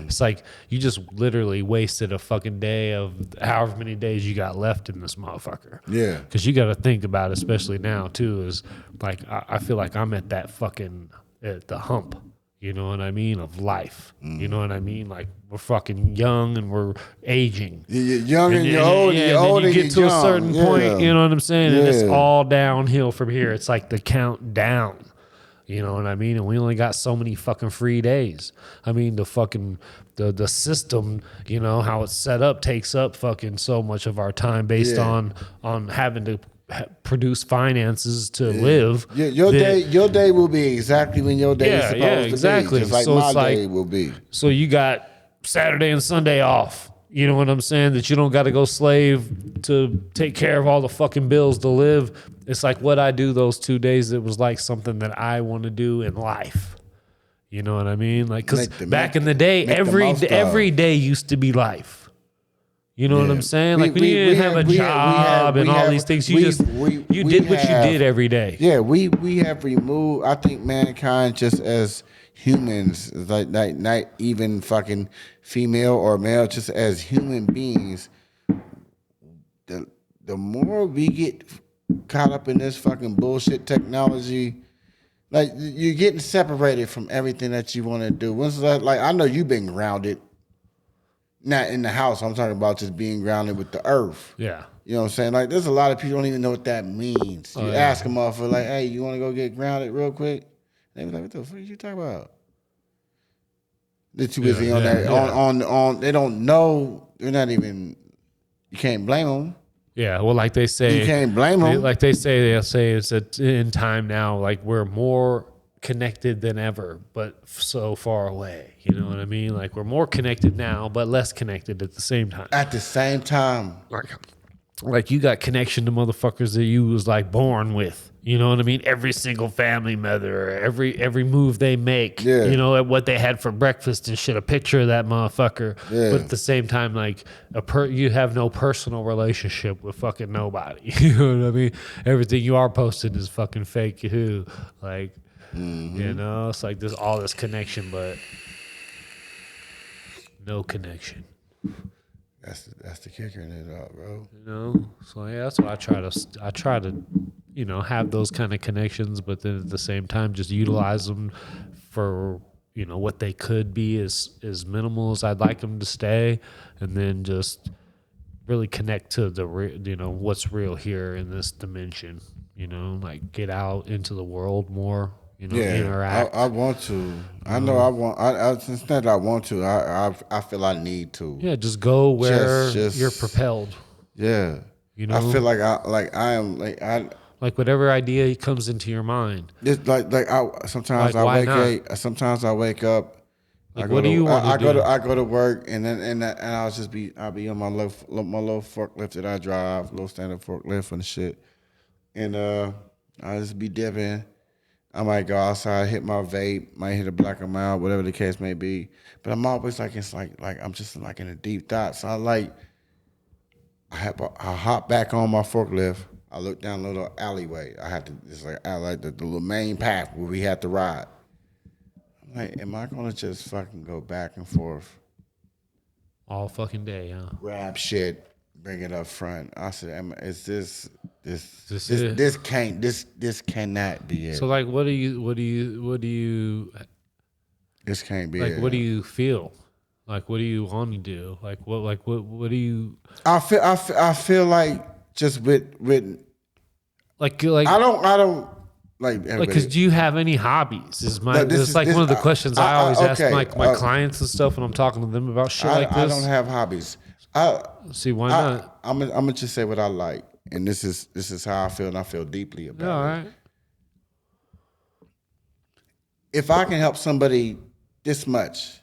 It's like you just literally wasted a fucking day of however many days you got left in this motherfucker. Yeah. Because you got to think about it, especially now too, is like I feel like I'm at that fucking at the hump. You know what I mean? Of life. You know what I mean? Like we're fucking young and we're aging. You're young and you're old. You're old and you get to a certain point. You know what I'm saying? And it's all downhill from here. It's like the countdown. You know what I mean? And we only got so many fucking free days. I mean, the fucking the system, you know, how it's set up takes up fucking so much of our time based on having to produce finances to live. Your day will be exactly when your day is supposed to be. Just like so my day will be. So you got Saturday and Sunday off. You know what I'm saying? That you don't got to go slave to take care of all the fucking bills to live. It's like what I do those 2 days. It was like something that I want to do in life. You know what I mean? Like, because back in the day, every day used to be life. You know what I'm saying? Like, when you didn't have a job and all these things, you did what you did every day. Yeah, we have removed, I think mankind just as humans, like not even fucking female or male, just as human beings, the more we get caught up in this fucking bullshit technology, like you're getting separated from everything that you want to do. Once like I know you've been grounded, not in the house. I'm talking about just being grounded with the earth. Yeah. You know what I'm saying? Like there's a lot of people don't even know what that means. You ask them off for like, hey, you want to go get grounded real quick? They be like, what the fuck are you talking about? They're too busy on that. On they don't know. They're not even. You can't blame them. Yeah, well, like they say, you can't blame them. Like they'll say it's in time now. Like we're more connected than ever, but so far away. You know what I mean? Like we're more connected now, but less connected at the same time. At the same time, like you got connection to motherfuckers that you was like born with. You know what I mean? Every single family member, every move they make, you know, what they had for breakfast and shit, a picture of that motherfucker. Yeah. But at the same time, like you have no personal relationship with fucking nobody. You know what I mean? Everything you are posting is fucking fake. Like, you know, it's like there's all this connection, but no connection. That's the kicker in it all, bro. You know, so yeah, that's what I try to, you know, have those kind of connections, but then at the same time, just utilize them for, you know, what they could be as minimal as I'd like them to stay, and then just really connect to you know, what's real here in this dimension. You know, like get out into the world more. You know, interact. I want to. I know I want. It's not that I want to. I feel I need to. Yeah, just go where you're propelled. Yeah. You know, I feel like I am like whatever idea comes into your mind. It's sometimes I wake up. Like, what do you want to do? I go to work and I'll be on my little forklift that I drive, little standard forklift and shit, and I'll just be dipping. I might go outside, hit my vape, might hit a black and mild, whatever the case may be. But I'm always like, it's like I'm just like in a deep thought. So I hop back on my forklift. I look down a little alleyway. It's like the little main path where we had to ride. I'm like, am I gonna just fucking go back and forth all fucking day? Huh? Grab shit, bring it up front. I said, is this cannot be it. So like, what do you? This can't be like, it. what do you feel? Like, what do you want to do? Like, what do you? I feel like just with like I don't like because do you have any hobbies? It's one of the questions I always ask my clients and stuff when I'm talking to them about shit like this. I don't have hobbies. See, why not? I'm gonna just say what I like, and this is how I feel, and I feel deeply about it. All right. If I can help somebody this much,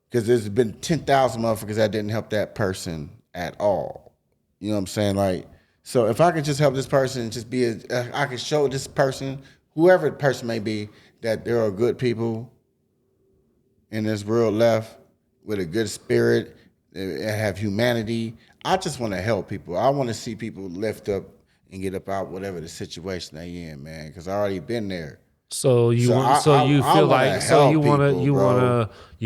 because there's been 10,000 motherfuckers that didn't help that person at all. You know what I'm saying? Like, so if I can just help this person and just I can show this person, whoever the person may be, that there are good people in this world left with a good spirit, and have humanity. I just want to help people. I want to see people lift up and get up out whatever the situation they in, man, because I already been there. So you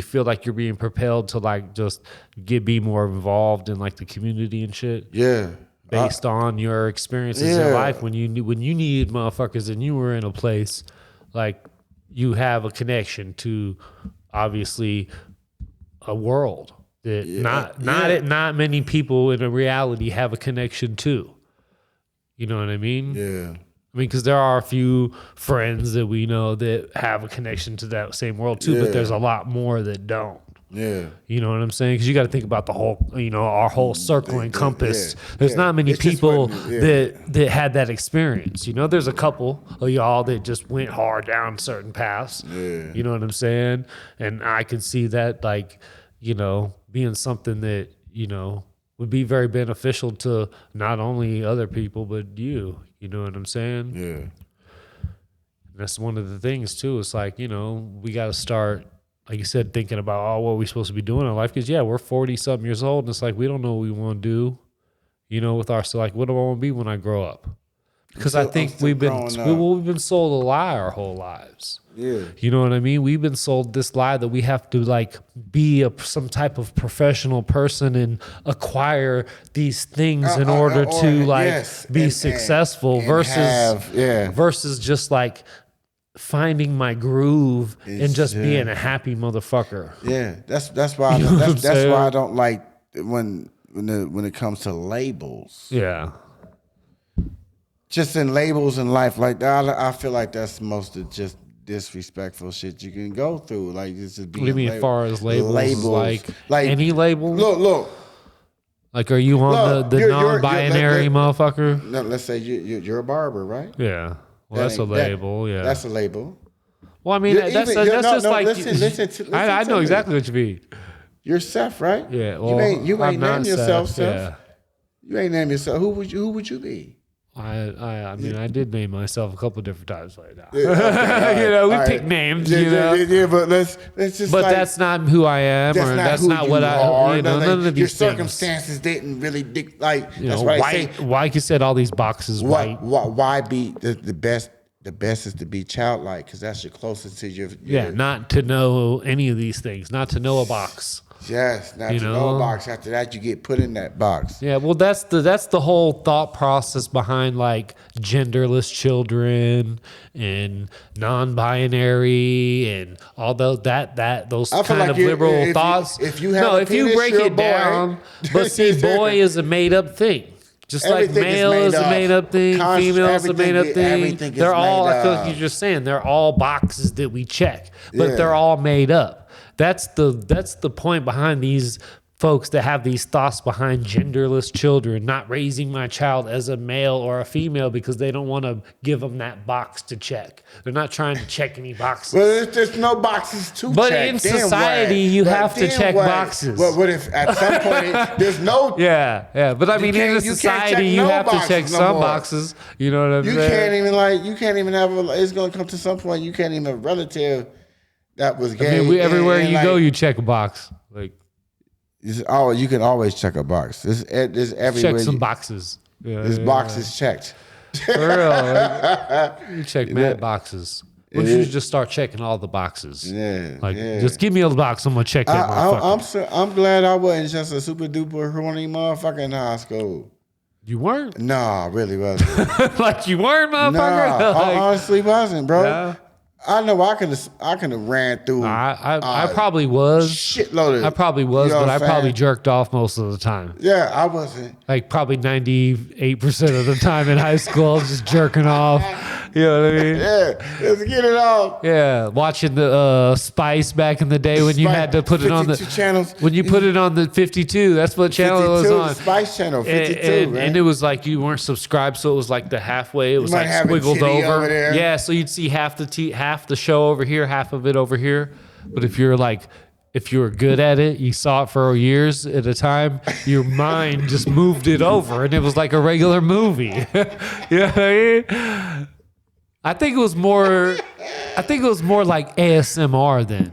feel like you're being propelled to like just be more involved in like the community and shit. Yeah. Based on your experiences in life when you needed motherfuckers and you were in a place, like you have a connection to obviously a world that not many people in a reality have a connection to. You know what I mean? Yeah. I mean, because there are a few friends that we know that have a connection to that same world too, but there's a lot more that don't. Yeah. You know what I'm saying? Because you got to think about the whole, you know, our whole circle encompassed. There's not many people that had that experience. You know, there's a couple of y'all that just went hard down certain paths. Yeah. You know what I'm saying? And I can see that, like, being something that, would be very beneficial to not only other people, but you. You know what I'm saying? Yeah. That's one of the things too. It's like, we got to start, like you said, thinking about, what we're supposed to be doing in life. Cause we're 40 something years old and it's like, we don't know what we want to do, with our, so like, what do I want to be when I grow up? Because I think we've been sold a lie our whole lives. Yeah. You know what I mean? We've been sold this lie that we have to like be some type of professional person and acquire these things in order to be successful versus just like finding my groove and just being a happy motherfucker. Yeah, that's why that's why I don't like when it comes to labels. Yeah. Just in labels in life, like I feel like that's most of just disrespectful shit you can go through. Like this is being. What do you mean, as far as labels? Like any label? Look. Like, are you on the non-binary motherfucker? No, let's say you're a barber, right? Yeah. Well, that's a label. Yeah. That's a label. Well, I mean, that's just like. Listen I know exactly what you mean. You're Seth, right? Yeah. Well, you ain't named yourself Seth. Yeah. You ain't named yourself. Who would you be? I mean, I did name myself a couple different times right now. Yeah, we pick names. Yeah, but let's just. But that's not who I am, or that's not what I. None of these your circumstances didn't really like. That's why I say. Like you said, all these boxes. Why be the best? The best is to be childlike because that's your closest to your. Not to know any of these things, not to know a box. Yes, not to know a box. After that, you get put in that box. Yeah, well, that's the whole thought process behind like genderless children and non-binary and all those kind of liberal thoughts. If you break it down, but see, boy is a made up thing. Just like male is a made up thing, female is a made up thing. They're all, I feel like you're just saying, they're all boxes that we check, but they're all made up. That's the point behind these folks that have these thoughts behind genderless children, not raising my child as a male or a female because they don't want to give them that box to check. They're not trying to check any boxes. Well, there's no boxes to check. But in society, you have to check boxes. Well, what if at some point there's no... Yeah. But I mean, in a society, you have to check some boxes. You know what I'm saying? You can't even have it's going to come to some point you can't even have a relative that was gay. I mean, everywhere you go, you check a box. Like... you can always check a box. There's everywhere. Check some boxes. This box is checked. For real. You check mad boxes. We should just start checking all the boxes. Just give me a box. I'm gonna check that motherfucker. I'm glad I wasn't just a super duper horny motherfucker in high school. You weren't? No, I really wasn't. Like you weren't, motherfucker? No, I honestly wasn't, bro. Yeah. I know I could have ran through. I probably was. Shitload of. I probably was, but I probably jerked off most of the time. Yeah, I wasn't. Like probably 98% of the time in high school, I was just jerking off. You know what I mean? Yeah, let's get it off. Yeah, watching the Spice back in the day when you had to put it on the channels. When you put it on the 52, that's what channel it was on. Spice channel 52, and it was like you weren't subscribed, so it was like the halfway. It was like squiggled over. Yeah, so you'd see half the show over here, half of it over here. But if you were good at it, you saw it for years at a time, your mind just moved it over and it was like a regular movie. You know what I mean? I think it was more like ASMR then,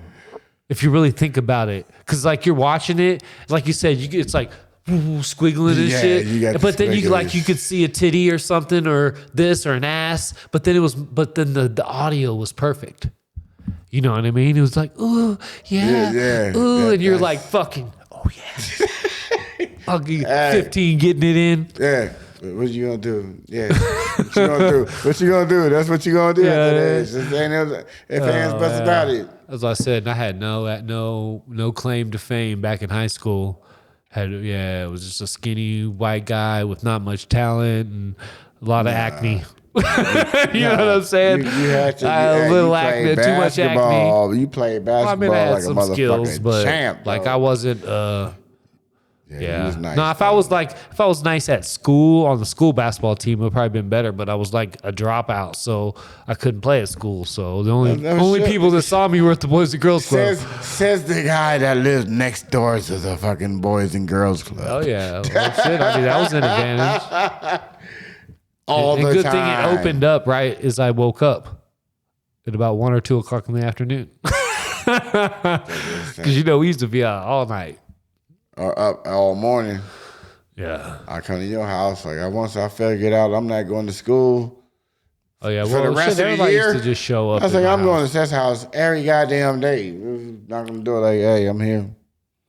if you really think about it. Because like you're watching it, like you said, it's like squiggling and shit. But then you could see a titty or something or this or an ass. But then the audio was perfect. You know what I mean? It was like, ooh, ooh, and you're like fucking, oh yeah. Fucking 15 getting it in. Yeah. What you gonna do? Yeah. What you gonna do? What you gonna do? That's what you gonna do after that. If hands bust about it. As I said, I had no claim to fame back in high school. It was just a skinny white guy with not much talent and a lot of acne. You know what I'm saying? You had to. A little acne, too much acne. You played basketball I had like some a motherfucking skills, but champ. Like I wasn't. he was nice. No, if I was nice at school on the school basketball team, it would probably been better. But I was like a dropout, so I couldn't play at school. So the only people that saw me were at the Boys and Girls Club. Says the guy that lives next door to the fucking Boys and Girls Club. Oh yeah, well, shit. I mean, that was an advantage. All and the good time. thing it opened up right as I woke up at about 1 or 2 o'clock in the afternoon. Because we used to be out all night. Or up all morning. Yeah. I come to your house. Like, once I figure it out, I'm not going to school. Oh, yeah. For Well, the rest of the everybody year, used to just show up. I was like, I'm going to house. Seth's house every goddamn day. We're not going to do it like, hey, I'm here.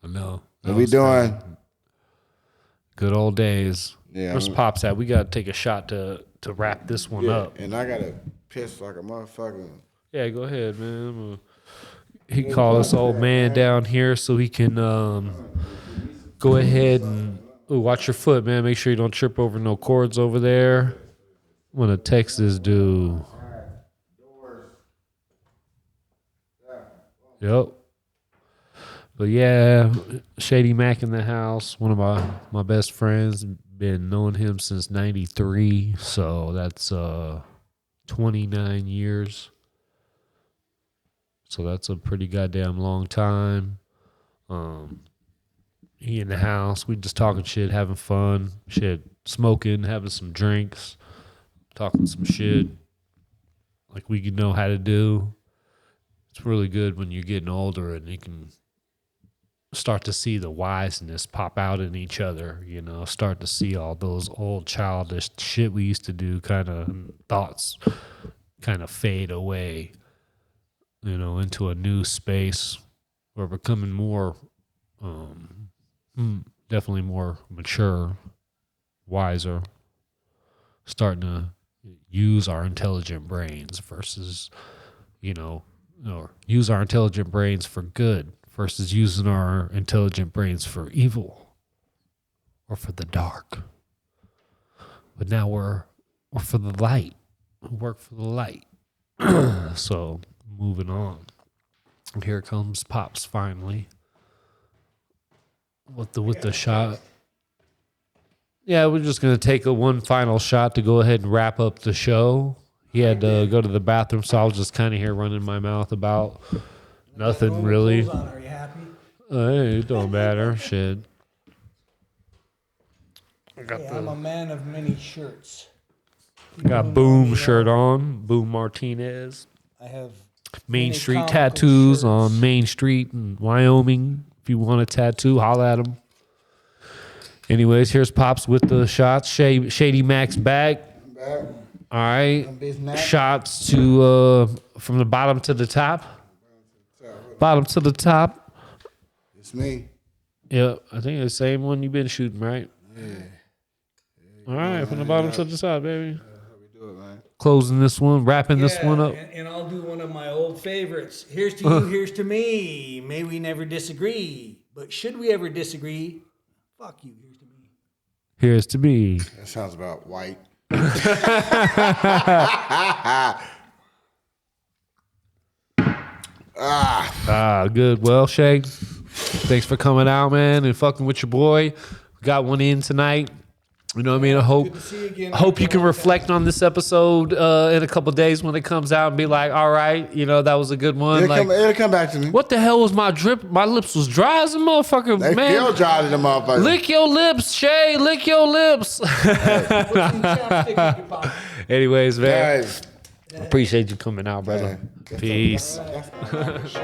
No. What we doing? Good old days. Yeah, Where's Pops at? We got to take a shot to wrap this one up. And I got to piss like a motherfucker. Yeah, go ahead, man. He can call this old man down here so he can go ahead and watch your foot, man. Make sure you don't trip over no cords over there. I'm going to text this dude. Yep. But yeah, Shady Mack in the house. One of my best friends. Been knowing him since 93. So that's 29 years. So that's a pretty goddamn long time. He in the house. We just talking shit, having fun. Shit, smoking, having some drinks. Talking some shit. Like we know how to do. It's really good when you're getting older and you can start to see the wiseness pop out in each other, start to see all those old childish shit we used to do, kind of thoughts kind of fade away, into a new space. We're becoming more, definitely more mature, wiser, starting to use our intelligent brains versus, or use our intelligent brains for good versus using our intelligent brains for evil or for the dark. But now we're for the light. We work for the light. So moving on. And here comes Pops finally. With the shot. Yeah, we're just gonna take one final shot to go ahead and wrap up the show. He had to go to the bathroom, so I was just kind of here running my mouth about nothing really. Are you happy? Hey, it don't matter. Shit. I'm a man of many shirts. Got Boom shirt on. Boom Martinez. I have Main many Street comical tattoos shirts. on Main Street in Wyoming. If you want a tattoo, holla at him. Anyways, here's Pops with the shots. Shady Mack's back. All right. Shots to from the bottom to the top. Bottom to the top. It's me. Yeah, I think it's the same one you've been shooting, right? Yeah. All right, from the bottom to the top, baby. How we do it, man. Closing this one, wrapping this one up. And I'll do one of my old favorites. Here's to you, here's to me. May we never disagree. But should we ever disagree, fuck you, here's to me. Here's to me. That sounds about white. Good. Well, Shay, thanks for coming out, man, and fucking with your boy. We got one in tonight. You know what I mean? I hope you can reflect on this episode in a couple days when it comes out and be like, all right, that was a good one. It'll come back to me. What the hell was my drip? My lips was dry as a motherfucker, They man. feel dry to the motherfucker. Lick your lips, Shay. Lick your lips. Put some chapstick in your pocket. Anyways, man. Guys. Appreciate you coming out, brother. Peace. That's